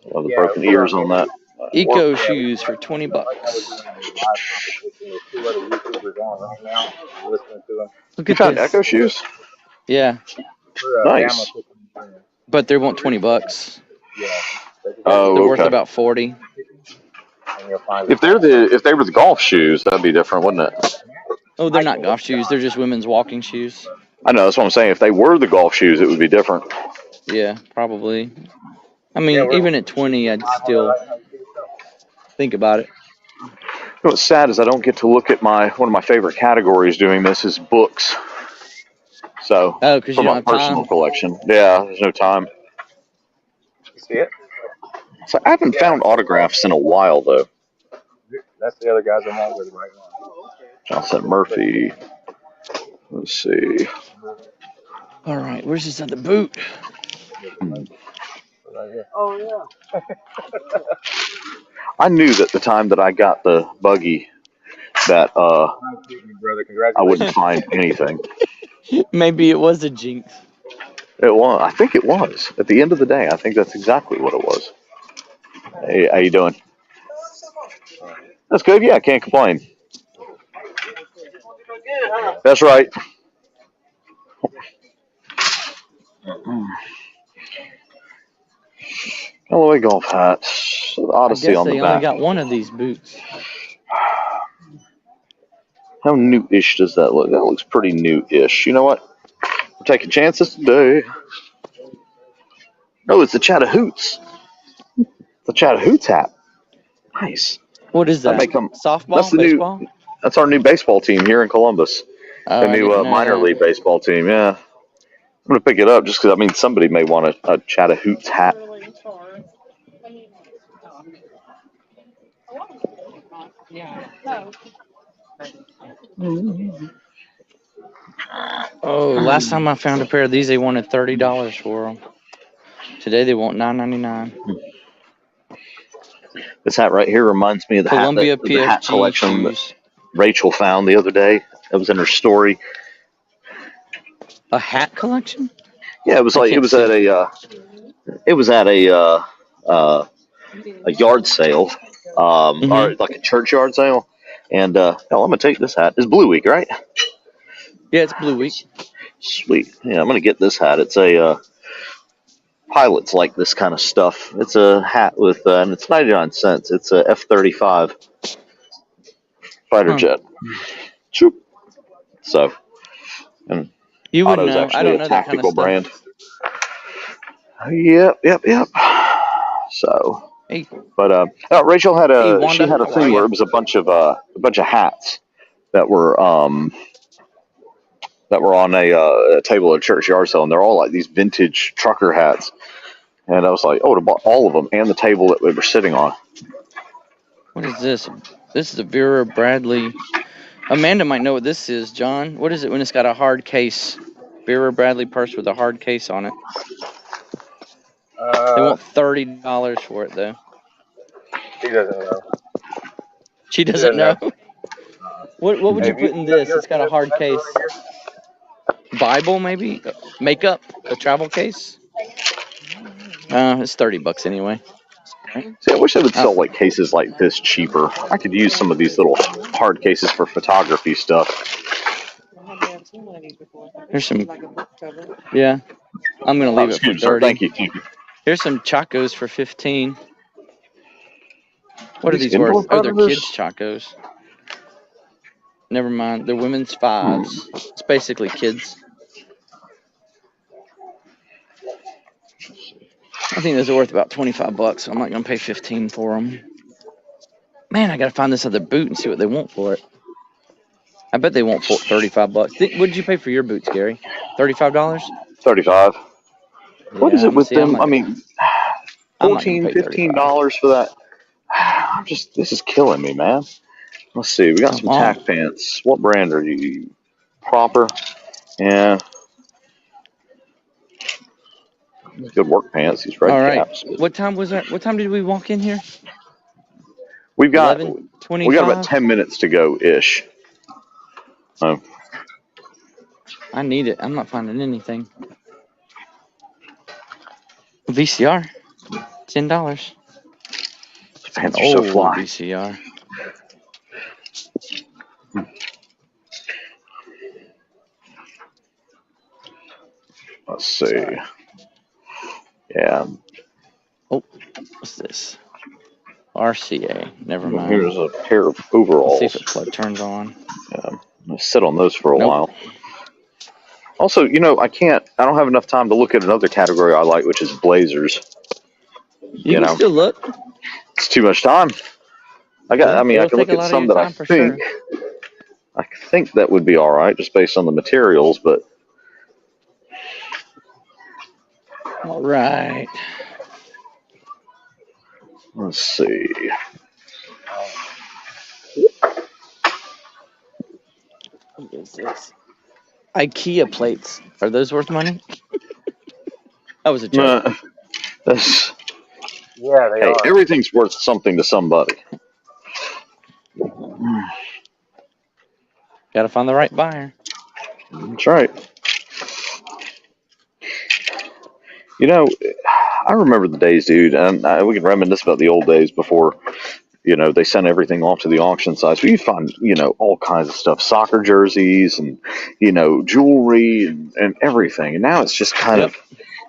Well, the broken ears on that. Eco shoes for $20. Look at this. Echo shoes? Yeah. Nice. But they want $20. Oh, they're worth about $40. If they were the golf shoes, that'd be different, wouldn't it? Oh, they're not golf shoes. They're just women's walking shoes. I know. That's what I'm saying. If they were the golf shoes, it would be different. Yeah, probably. I mean, even at 20, I'd still think about it. What's sad is I don't get to look at one of my favorite categories doing this is books. So Oh, because for you my don't have personal time. collection, yeah, there's no time. You see it? So I haven't Yeah. found autographs in a while though. That's the other guys I'm on with right now. Johnson Murphy. Let's see. All right, where's this other boot? Right here. I knew that the time that I got the buggy that Brother, I wouldn't congratulations. find anything. Maybe it was a jinx. It was. I think it was. At the end of the day, I think that's exactly what it was. Hey, how you doing? That's good. Yeah, can't complain. That's right. Callaway golf hats. The I Odyssey guess on the they only back. got one of these boots. How new-ish does that look? That looks pretty new-ish. You know what? We're taking chances today. Oh, it's the Chattahoots. The Chattahoots hat. Nice. What is That may that? come. That's Softball? the new. Baseball? That's our new baseball team here in Columbus. Oh, The I new didn't know minor that. league baseball team. Yeah, I'm gonna pick it up just because I mean somebody may want a Chattahoots hat. Oh, last time I found a pair of these, they wanted $30 for them. Today they want $9.99. This hat right here reminds me of Columbia the hat PFG collection that shoes. Rachel found the other day. That was in her story. A hat collection? Yeah, it was I like can't see. it was at a yard sale, or Mm-hmm. like a church yard sale. And hell, I'm gonna take this hat. It's Blue Week, right? Yeah, it's Blue Week. Sweet. Yeah, I'm gonna get this hat. It's a pilots like this kind of stuff. It's a hat with, and it's 99 cents. It's a F-35 fighter Huh. jet. Choop. So, and You would Otto's know. I actually don't a know that kind of tactical stuff. brand. Yep. So, Hey, but Rachel had hey, she Wanda, had a how are thing you? where it was a bunch of hats that were on a table at a church yard sale, and they're all like these vintage trucker hats. And I was like, oh, I bought all of them and the table that we were sitting on. What is this? This is a Vera Bradley. Amanda might know what this is, John. What is it when it's got a hard case? Vera Bradley purse with a hard case on it. They want $30 for it, though. He doesn't know. She He doesn't doesn't know. know. What would Hey, you put in this? you ever It's seen got a this hard connector case. right here? Bible, maybe? Makeup? A travel case? It's $30 anyway. Right? See, I wish they would Oh, sell like cases like this cheaper. I could use some of these little hard cases for photography stuff. here's some. Yeah, I'm gonna Oh, leave it for excuse me, sir. 30. Thank you. Thank you. Here's some Chacos for 15. Are What are these these indoor worth? Oh, they're kids' predators? Chacos. Never mind. They're women's fives. It's basically kids. I think those are worth about $25, so I'm not gonna pay 15 for them. Man, I gotta find this other boot and see what they want for it. I bet they want $35. What did you pay for your boots, Gary? $35? 35. What is Yeah, it with I'm them? not I gonna. mean, I'm not gonna 14, pay 35. $15 for that. This is killing me, man. Let's see. We got Come some on. tack pants. What brand are you? Proper. Yeah. Good work pants. These red All right. caps. What time was that? What time did we walk in here? We've got we got about 11:25. 10 minutes to go ish. Oh, I need it. I'm not finding anything. VCR, $10. these It's an pants are so old fly. VCR. Let's see. Yeah. Oh, what's this? RCA. Never mind. Here's a pair of Let's see if overalls. it turns on. I'll sit on those for a Nope. while. Also, I don't have enough time to look at another category I like, which is blazers. You can still look. It's too much time. I Well, I it'll can take look a at lot of some your that time for sure. I think that would be all right, just based on the materials. But All right. Let's see. What is this? IKEA plates. Are those worth money? That was a joke. That's, Yeah, they hey, are. everything's worth something to somebody. Gotta find the right buyer. That's right. You know, I remember the days, dude, and we can reminisce about the old days before, they sent everything off to the auction sites. But you find, all kinds of stuff, soccer jerseys and, jewelry and everything. And now it's just kind Yep. of,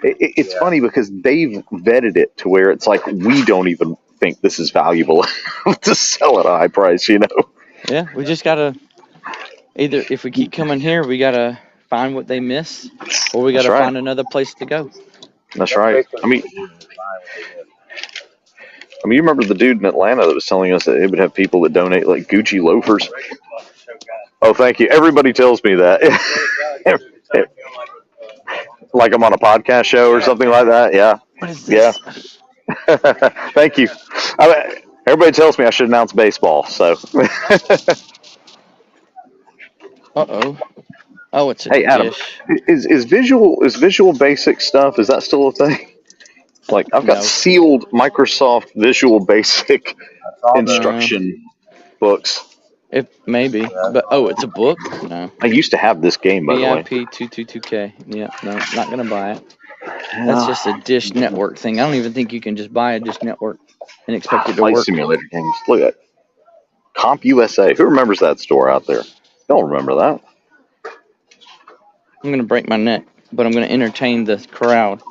it's Yeah. funny because they've vetted it to where it's like we don't even think this is valuable to sell at a high price, Yeah, we just gotta either if we keep coming here, we gotta find what they miss, or we That's gotta right. find another place to go. That's That's right. basically what they do. Is buy what they miss. You remember the dude in Atlanta that was telling us that it would have people that donate like Gucci loafers. Oh, thank you. Everybody tells me that. Like I'm on a podcast show or something like that. Yeah. What is Yeah. this? Thank you. Everybody tells me I should announce baseball. So, Uh-oh. Oh, it's a hey, Adam, dish. is Visual Basic stuff? Is that still a thing? Like I've got No. sealed Microsoft Visual Basic I saw the. No. instruction books. It maybe. Yeah, I But saw it's a book? No. I used to have this game, by the way. VIP 222K. Yeah, no, not gonna buy it. That's Yeah. just a Dish Network thing. I don't even think you can just buy a Dish Network and expect it to Flight work. simulator games. Look at Comp USA. Who remembers that store out there? Don't remember that. I'm gonna break my neck, but I'm gonna entertain the crowd.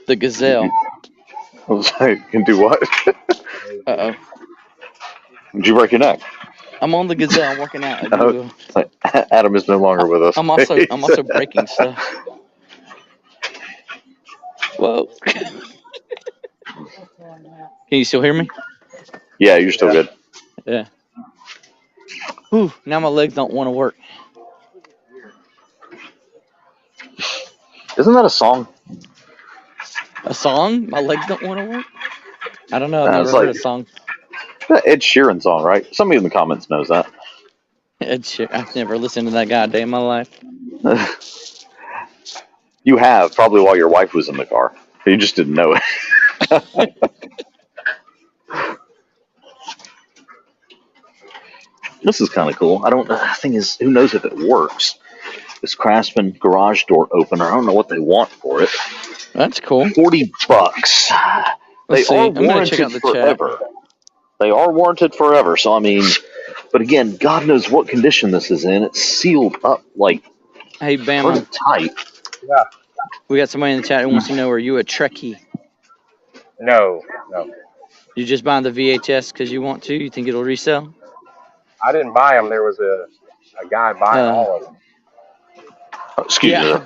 The gazelle. I was like, can do what? Uh-oh. Did you break your neck? I'm on the gazelle. I'm working out. Oh, it's like, Adam is no longer with us. I'm also breaking stuff. Whoa. Can you still hear me? Yeah, you're still good. Yeah. Whew, now my legs don't want to work. Isn't that a song? A song? My legs don't want to work? I don't know. I've never It's heard like a song. Ed Sheeran song, right? Somebody in the comments knows that. I've never listened to that guy a day in my life. You have, probably while your wife was in the car. You just didn't know it. This is kind of cool. The thing is, who knows if it works? This Craftsman garage door opener. I don't know what they want for it. That's cool. $40. Let's see. Are I'm gonna check warranted out the forever. chat. They are warranted forever. So I mean, but again, God knows what condition this is in. It's sealed up like Hey, pretty Bama. tight. Yeah. We got somebody in the chat who wants to know: are you a Trekkie? No. You just buying the VHS because you want to? You think it'll resell? I didn't buy them. There was a guy buying all of them. Excuse Yeah, me.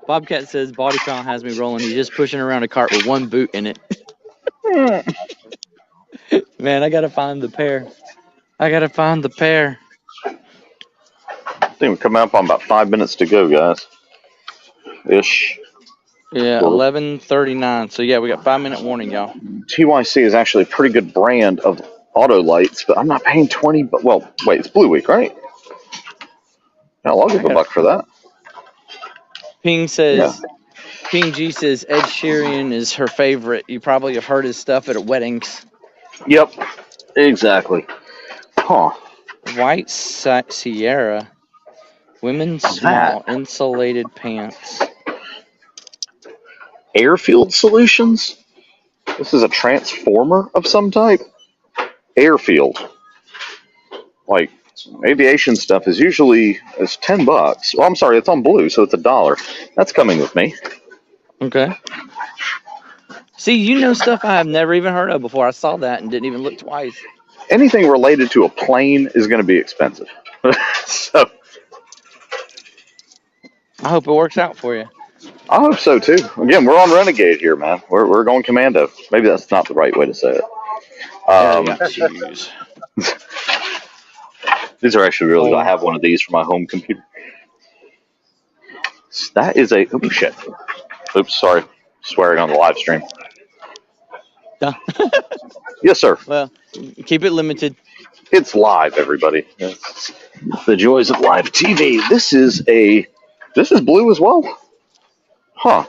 Bobcat says body count has me rolling. He's just pushing around a cart with one boot in it. Man, I gotta find the pair. I think we're coming up on about 5 minutes to go, guys. Ish. Yeah, 11:39. So yeah, we got 5-minute warning, y'all. TYC is actually a pretty good brand of auto lights, but I'm not paying 20. But well, wait, it's Blue Week, right? Hell, I'll give a buck for that. Ping G says Ed Sheeran is her favorite. You probably have heard his stuff at weddings. Yep, exactly. Huh. White Sierra, women's small insulated pants. Airfield Solutions? This is a transformer of some type? Airfield. Like, aviation stuff is usually it's $10. Well, I'm sorry, it's on Blue, so it's $1. That's coming with me. Okay. See, you know stuff I have never even heard of before. I saw that and didn't even look twice. Anything related to a plane is going to be expensive. So I hope it works out for you. I hope so too. Again, we're on Renegade here, man. We're going commando. Maybe that's not the right way to say it. Jeez. These are actually really. I have one of these for my home computer. That is a. Oh shit. Oops, sorry. swearing on the live stream. Duh. Yes, sir. Well, keep it limited. It's live, everybody. It's the joys of live TV. This is blue as well. Huh.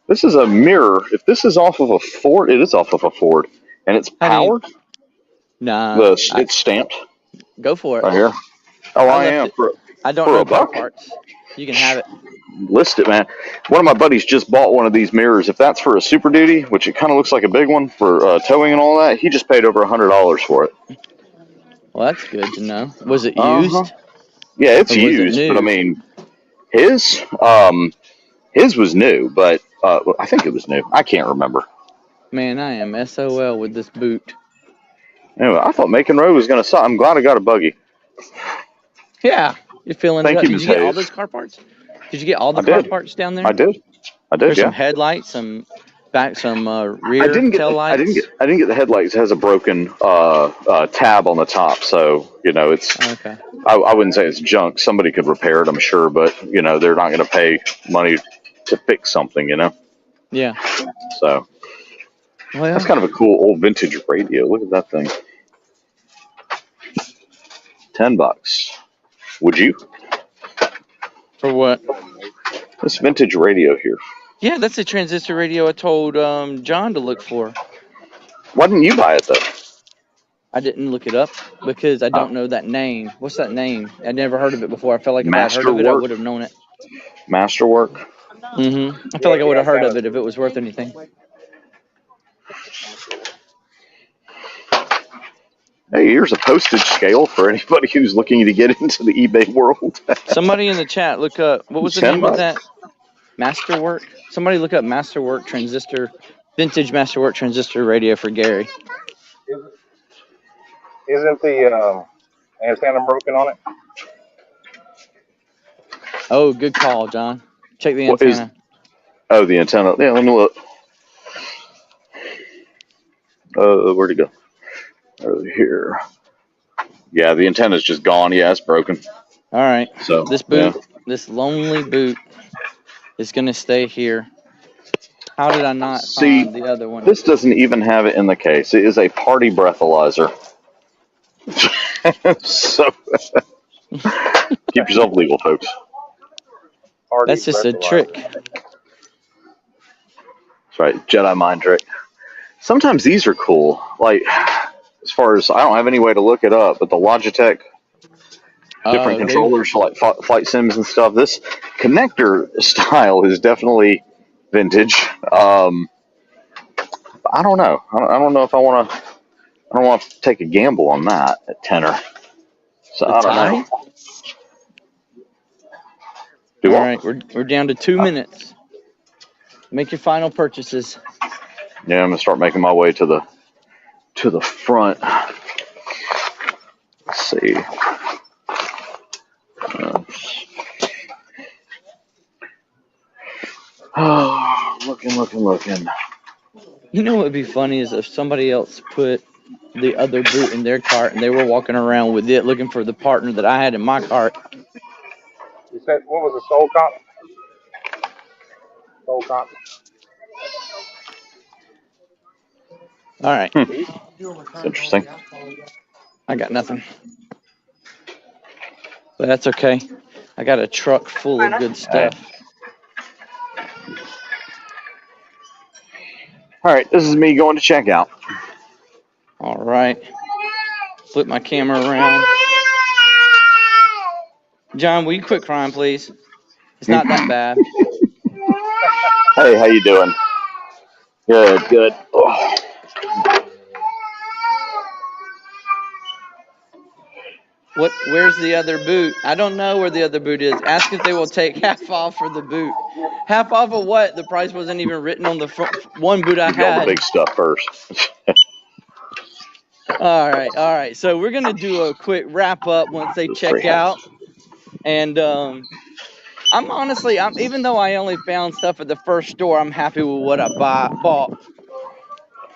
This is a mirror. If this is off of a Ford, it is off of a Ford, and it's How do you- powered. Nah. It's stamped Go for it. right here. Oh, I left am. it. For I don't for know a car buck? parts. You can have it. List it, man. One of my buddies just bought one of these mirrors. If that's for a Super Duty, which it kind of looks like a big one for towing and all that, he just paid over $100 for it. Well, that's good to know. Was it Uh-huh. used? Yeah, it's Or was it used, but I new? mean, his was new, but I think it was new. I can't remember. Man, I am SOL with this boot. Anyway, I thought Macon Road was going to suck. I'm glad I got a buggy. Yeah, you're feeling Thank it up. you, Did Ms. you get all Hayes. those car parts? Did you get all the I car did. parts down there? I did. There's some Yeah. headlights, some rear I didn't tail lights. I didn't get the headlights. It has a broken tab on the top, so it's. Okay. I wouldn't say it's junk. Somebody could repair it, I'm sure, but they're not going to pay money to fix something, Yeah. So Well, that's kind of a cool old vintage radio. Look at that thing. $10. Would you? for what? This vintage radio here. Yeah, that's a transistor radio I told John to look for. Why didn't you buy it though? I didn't look it up because I don't know that name. What's that name? I never heard of it before. I felt like if I'd heard of it, I Masterwork? would have known it. Masterwork. Mm-hmm. I feel like I would have heard of it if it was worth anything. Hey, here's a postage scale for anybody who's looking to get into the eBay world. Somebody in the chat, look up. What was the name of that? Masterwork? Somebody look up Masterwork transistor, vintage Masterwork transistor radio for Gary. Isn't the antenna broken on it? Oh, good call, John. Check the What is- antenna. Oh, the antenna. Yeah, let me look. Where'd it go? Over here. Yeah, the antenna's just gone. Yeah, it's broken. All right. So This boot, this lonely boot, is going to stay here. How did I not find the other one? This doesn't even have it in the case. It is a party breathalyzer. So keep yourself legal, folks. That's just a trick. That's right, Jedi mind trick. Sometimes these are cool. Like, as far as I don't have any way to look it up, but the Logitech different controllers for like flight sims and stuff. This connector style is definitely vintage. I don't know. I don't know if I want to. I don't want to take a gamble on that at tenor. So I don't know. All right, we're down to 2 minutes. Make your final purchases. Yeah, I'm gonna start making my way to the front. Let's see. Looking. You know what would be funny is if somebody else put the other boot in their cart and they were walking around with it looking for the partner that I had in my cart. You said, what was the soul comp? Soul comp. All right. It's interesting. I got nothing. But that's okay. I got a truck full of good stuff. All right, this is me going to checkout. All right. Flip my camera around. John, will you quit crying, please? It's not that bad. Hey, how you doing? Good. Oh. Where's the other boot? I don't know where the other boot is. Ask if they will take half off for the boot. Half off of what? The price wasn't even written on the front one boot I had. All the big stuff first. All right. So we're gonna do a quick wrap up once they check out. And I'm even though I only found stuff at the first store, I'm happy with what I bought.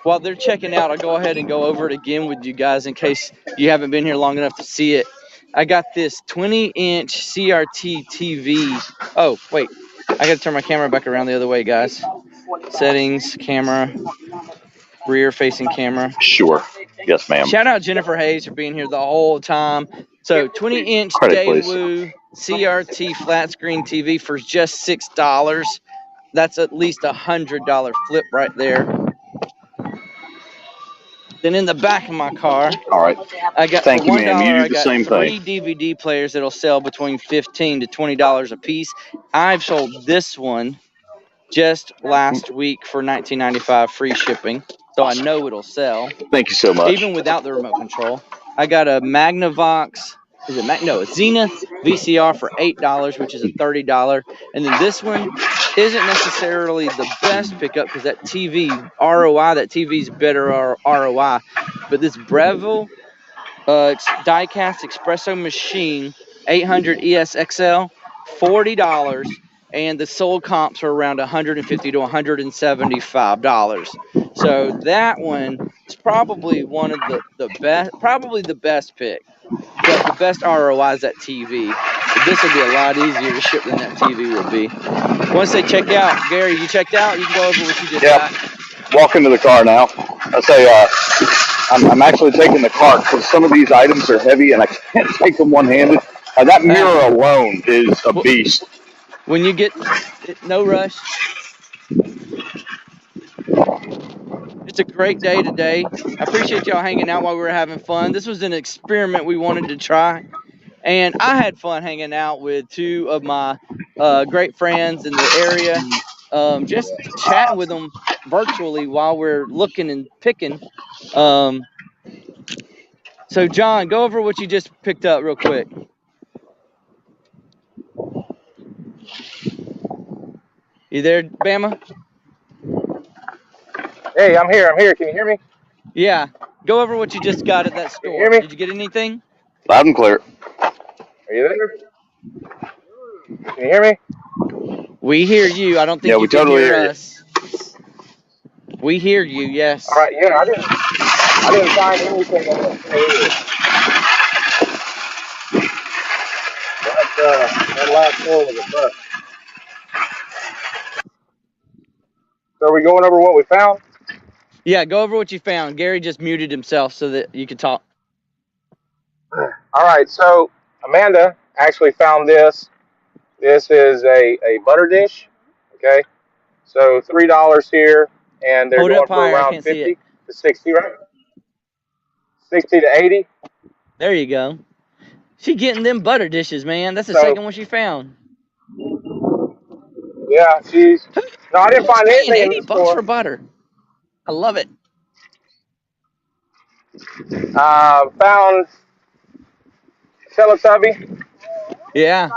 While they're checking out, I'll go ahead and go over it again with you guys in case you haven't been here long enough to see it. I got this 20-inch CRT TV. Oh, wait. I got to turn my camera back around the other way, guys. settings, camera, rear facing camera. Sure. Yes, ma'am. Shout out Jennifer Hayes for being here the whole time. So 20-inch Credit, please. Daewoo CRT flat screen TV for just $6. That's at least $100 flip right there. Then in the back of my car, All right. I got Thank for you, $1, ma'am. You do I the got same 3 thing. DVD players that'll sell between $15 to $20 a piece. I've sold this one just last week for $19.95 free shipping, so I know it'll sell Thank you so much. even without the remote control. I got a Magnavox, a Zenith VCR for $8, which is a $30, and then this one isn't necessarily the best pickup because that TV's better ROI, but this Breville diecast espresso machine 800 ESXL, $40, and the sold comps are around $150 to $175. So that one is probably one of the best, probably the best pick, but the best ROI is that TV. So this will be a lot easier to ship than that TV will be. Once they check out, Gary, you checked out? You can go over what you just got. Walk into the car now. I'll say I'm actually taking the cart because some of these items are heavy and I can't take them one-handed. That mirror alone is a beast. When you get, no rush. It's a great day today. I appreciate y'all hanging out while we were having fun. This was an experiment we wanted to try, and I had fun hanging out with 2 of my great friends in the area, just chatting with them virtually while we're looking and picking. So, John, go over what you just picked up real quick. You there, Bama? Hey, I'm here. Can you hear me? Yeah. Go over what you just got at that Can you store. hear me? Did you get anything? Loud and clear. Are you there? Can you hear me? We hear you. I don't think you we can totally hear hear you. us. We hear you, yes. All right. Yeah, I didn't find anything in that store. That last store was a bust. So are we going over what we found? Yeah, go over what you found. Gary just muted himself so that you could talk. All right. So Amanda actually found this. This is a butter dish. Okay. So $3 here, and they're Hold it going up for higher. I around can't see it. 50 to 60, right? 60 to 80. There you go. She getting them butter dishes, man. That's the So second one she found. yeah, no, I didn't Who's find paying anything in the 80 bucks for store. butter? I love it. Found Teletubby. Yeah.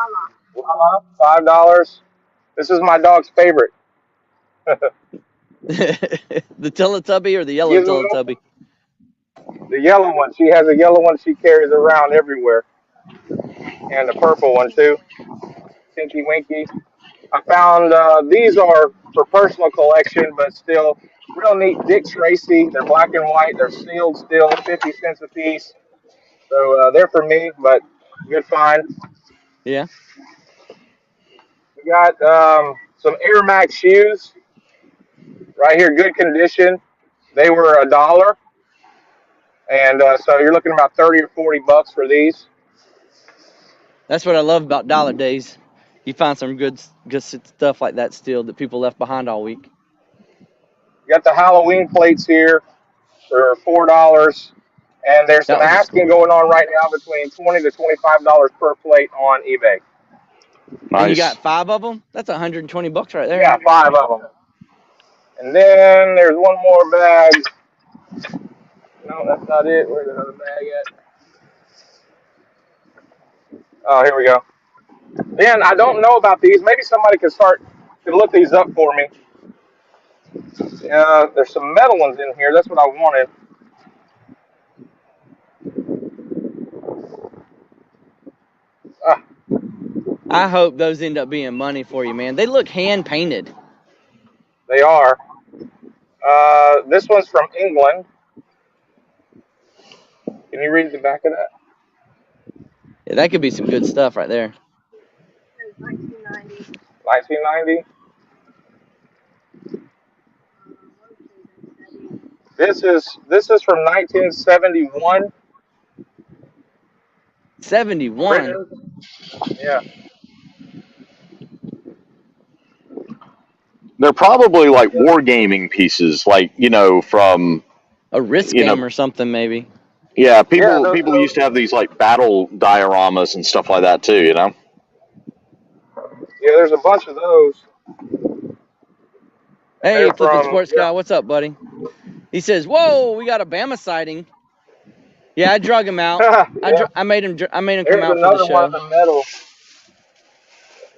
$5. This is my dog's favorite. The Teletubby or the yellow Gizmo, Teletubby? the yellow one. She has a yellow one she carries around everywhere, and the purple one too. Tinky Winky. I found these are for personal collection, but still real neat. Dick Tracy. They're black and white. They're sealed still, 50 cents a piece. So they're for me, but good find. Yeah. We got some Air Max shoes right here, good condition. They were $1, and so you're looking about 30 or 40 bucks for these. That's what I love about Dollar Days. You find some good stuff like that still that people left behind all week. You got the Halloween plates here for $4, and there's That some was a asking going on right now between $20 to $25 per plate on eBay. And you Nice. got 5 of them? That's 120 bucks right there. Yeah, 5 of them. And then there's one more bag. No, that's not it. Where's another bag at? Oh, here we go. Then I don't know about these. Maybe somebody can look these up for me. There's some metal ones in here. That's what I wanted. Ah, I hope those end up being money for you, man. They look hand painted. they are. This one's from England. Can you read the back of that? Yeah, that could be some good stuff right there. 1990. 1990. This is from 1971. 71. Britain. Yeah. They're probably like wargaming pieces, like from A wrist you know, game or something, maybe. yeah. Yeah. People used to have these like battle dioramas and stuff like that too. Yeah. There's a bunch of those, and Hey, they're Flippin' from Sports Guy, what's up, buddy? He says, "Whoa, we got a Bama sighting." Yeah, I drug him out. yeah. I made him. I made him come There's out for the another one in show. the metal.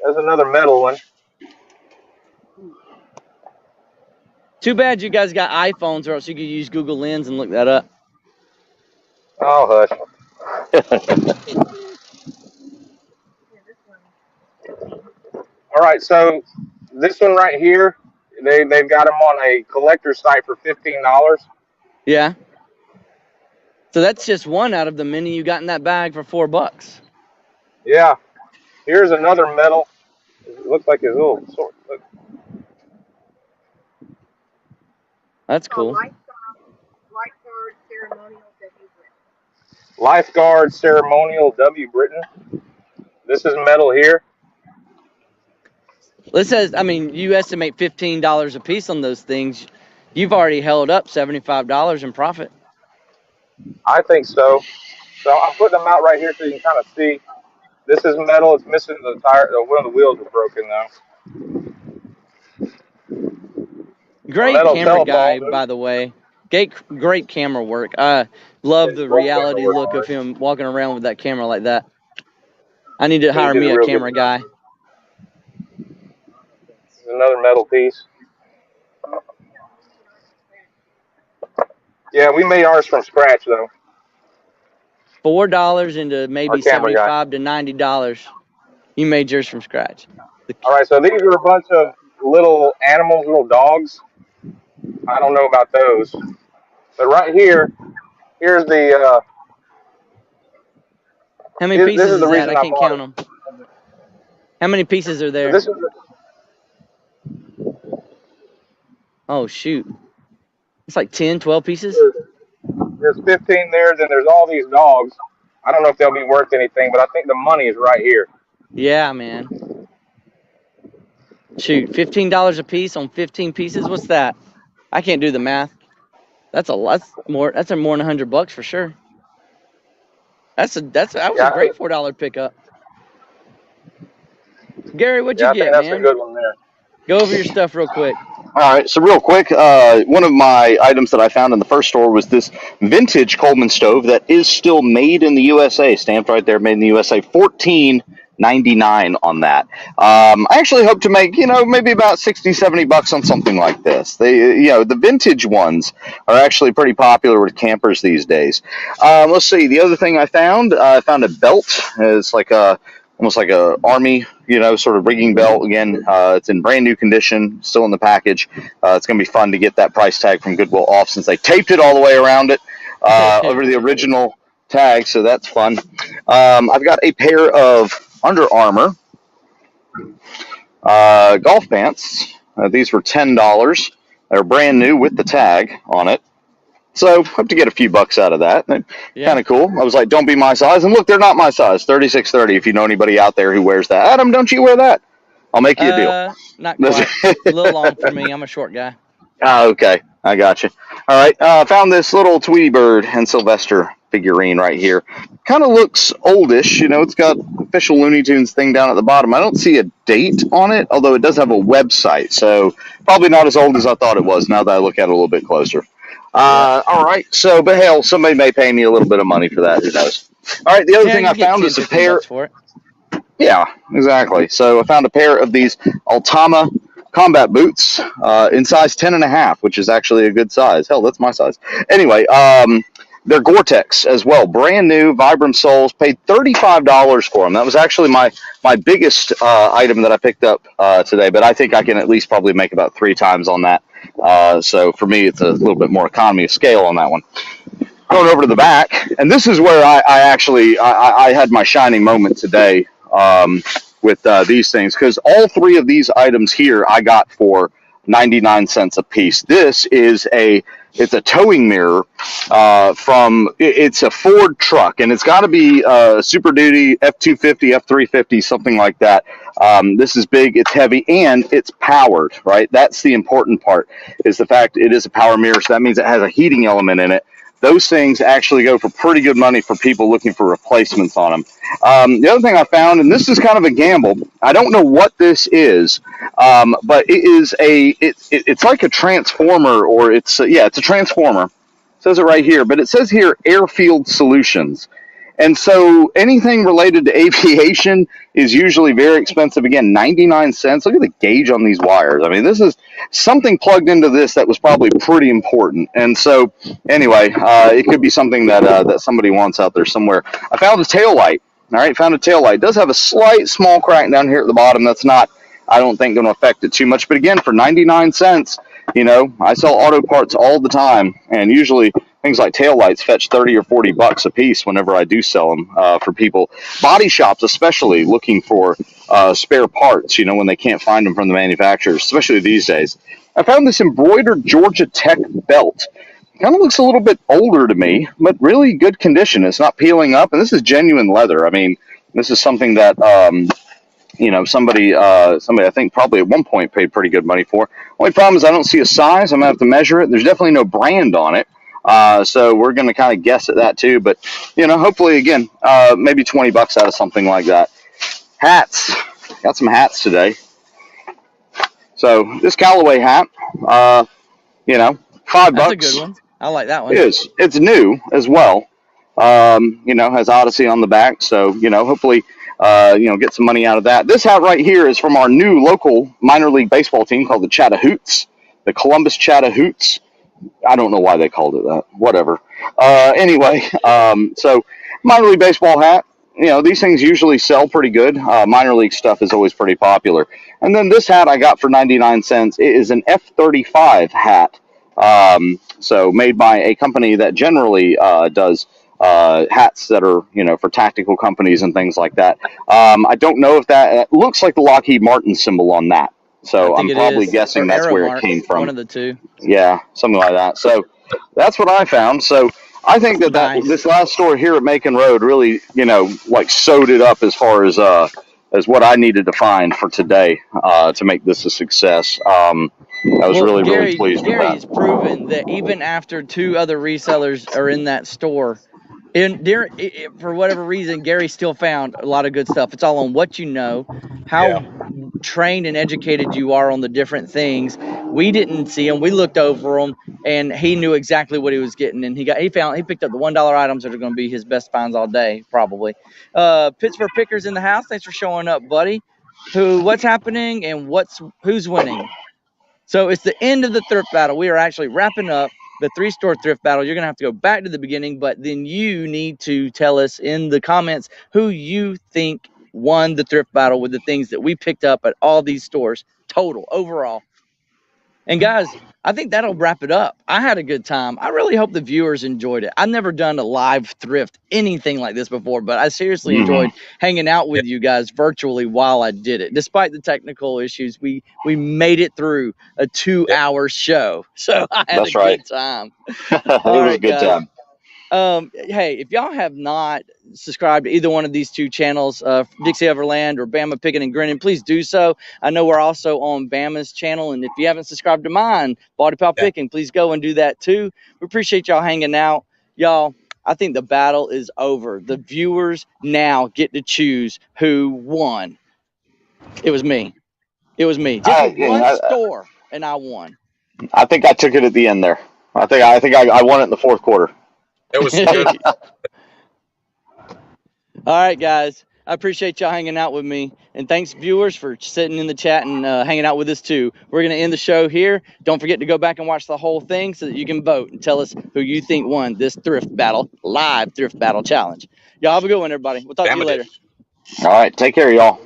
There's another metal one. Too bad you guys got iPhones, or else you could use Google Lens and look that up. Oh hush. Yeah, this one, 15. All right. So this one right here, they've got them on a collector site for $15. Yeah. So that's just one out of the many you got in that bag for $4. Yeah. Here's another metal. It looks like his little sword. Look. That's Called cool. Lifeguard Ceremonial W. Britain. Lifeguard Ceremonial W. Britain. This is metal here. It says, I mean, you estimate $15 a piece on those things. You've already held up $75 in profit. I think so. So I'm putting them out right here so you can kind of see. This is metal. It's missing the tire. One of the wheels are broken though. A Great metal camera telephone. guy, by the way. Great camera work. I love the Great camera reality work look on of it. him walking around with that camera like that. I need to He hire did me a a real good camera job. guy. This is another metal piece. Yeah, we made ours from scratch though. $4 into Our maybe camera guy. $75 to $90. You made yours from scratch. All right, so these are a bunch of little animals, little dogs. I don't know about those, but right here, here's the. How many This pieces is the is that? reason I I can't bought count it. them. How many pieces are So there? this is. Oh, shoot. It's like 10, 12 pieces? There's 15 there. Then there's all these dogs. I don't know if they'll be worth anything, but I think the money is right here. Yeah, man. Shoot, $15 a piece on 15 pieces? What's that? I can't do the math. That's a lot more. That's a more than $100 for sure. That was a Yeah, great $4 pickup. Gary, what'd you yeah, I think get, that's a man? good one there. Go over your stuff real quick. All right, so real quick, one of my items that I found in the first store was this vintage Coleman stove that is still made in the USA, stamped right there, made in the USA, $14.99 on that. I actually hope to make, maybe about 60, $70 on something like this. The vintage ones are actually pretty popular with campers these days. Let's see, the other thing I found a belt. It's like almost like a army, sort of rigging belt. Again, it's in brand new condition, still in the package. It's going to be fun to get that price tag from Goodwill off since they taped it all the way around it over the original tag, so that's fun. I've got a pair of Under Armour golf pants. These were $10. They're brand new with the tag on it. So hope to get a few bucks out of that. Yeah. Kind of cool. I was like, don't be my size. And look, they're not my size. 36-30. If you know anybody out there who wears that. Adam, don't you wear that? I'll make you a deal. Not quite. A little long for me. I'm a short guy. Oh, okay. I got you. All right. Found this little Tweety Bird and Sylvester figurine right here. Kind of looks oldish. It's got official Looney Tunes thing down at the bottom. I don't see a date on it, although it does have a website. So probably not as old as I thought it was now that I look at it a little bit closer. All right. So, but hell, somebody may pay me a little bit of money for that. Who knows? All right. The other thing I found is a pair. For it. Yeah, exactly. So I found a pair of these Altama combat boots in size 10.5, which is actually a good size. Hell, that's my size. Anyway, they're Gore-Tex as well, brand new, Vibram soles. Paid $35 for them. That was actually my biggest item that I picked up today, but I think I can at least probably make about 3 times on that. So for me, it's a little bit more economy of scale on that one. Going over to the back, and this is where I actually had my shining moment today with these things, because all 3 of these items here I got for 99 cents a piece. This is a It's a towing mirror it's a Ford truck, and it's got to be Super Duty F-250, F-350, something like that. This is big, it's heavy, and it's powered, right? That's the important part, is the fact it is a power mirror, so that means it has a heating element in it. Those things actually go for pretty good money for people looking for replacements on them. The other thing I found, and this is kind of a gamble, I don't know what this is, but it's like a transformer, or it's a transformer. It says it right here, but it says here Airfield Solutions. And so anything related to aviation is usually very expensive. Again, 99 cents. Look at the gauge on these wires. I mean, this is something plugged into this that was probably pretty important. And so anyway, it could be something that somebody wants out there somewhere. I found a tail light. All right, found a tail light. It does have a slight small crack down here at the bottom. That's not, I don't think, going to affect it too much. But again, for 99 cents, I sell auto parts all the time, and usually things like taillights fetch 30 or 40 bucks a piece whenever I do sell them for people. Body shops, especially looking for spare parts, when they can't find them from the manufacturers, especially these days. I found this embroidered Georgia Tech belt. Kind of looks a little bit older to me, but really good condition. It's not peeling up, and this is genuine leather. I mean, this is something that somebody I think probably at one point paid pretty good money for. Only problem is I don't see a size. I'm gonna have to measure it. There's definitely no brand on it, so we're gonna kind of guess at that too. But hopefully again, maybe 20 bucks out of something like that. Hats, got some hats today. So this Callaway hat, $5. That's a good one. I like that one. It is. It's new as well. Has Odyssey on the back, so hopefully get some money out of that. This hat right here is from our new local minor league baseball team called the Chattahoots, the Columbus Chattahoots. I don't know why they called it that. Whatever. Anyway, so minor league baseball hat. These things usually sell pretty good. Minor league stuff is always pretty popular. And then this hat I got for 99 cents. It is an F-35 hat. So made by a company that generally does hats that are for tactical companies and things like that. I don't know if it looks like the Lockheed Martin symbol on that, so I'm probably guessing that's where it came from. One of the two. Yeah, something like that. So that's what I found. So I think that this last store here at Macon Road really sewed it up as far as what I needed to find for today to make this a success. I was really pleased with that. Gary's proven that even after two other resellers are in that store, for whatever reason, Gary still found a lot of good stuff. It's all on what you know, how trained and educated you are on the different things. We didn't see them. We looked over them, and he knew exactly what he was getting. And he picked up the $1 items that are going to be his best finds all day, probably. Pittsburgh Pickers in the house. Thanks for showing up, buddy. What's happening and who's winning? So it's the end of the thrift battle. We are actually wrapping up the 3-store thrift battle. You're going to have to go back to the beginning, but then you need to tell us in the comments who you think won the thrift battle with the things that we picked up at all these stores total overall. And guys, I think that'll wrap it up. I had a good time. I really hope the viewers enjoyed it. I've never done a live thrift, anything like this before, but I seriously enjoyed hanging out with you guys virtually while I did it. Despite the technical issues, we made it through a 2-hour show. So I had good time. It was a good time. Hey, if y'all have not subscribed to either one of these two channels, Dixie Overland or Bama Picking and Grinning, please do so. I know we're also on Bama's channel, and if you haven't subscribed to mine, Body Pal Picking, please go and do that too. We appreciate y'all hanging out. Y'all, I think the battle is over. The viewers now get to choose who won. It was me. Just one store, and I won. I think I took it at the end there. I think I won it in the fourth quarter. It was good. All right, guys. I appreciate y'all hanging out with me. And thanks, viewers, for sitting in the chat and hanging out with us, too. We're going to end the show here. Don't forget to go back and watch the whole thing so that you can vote and tell us who you think won this live thrift battle challenge. Y'all have a good one, everybody. We'll talk to you later. All right. Take care, y'all.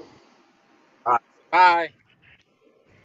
Bye.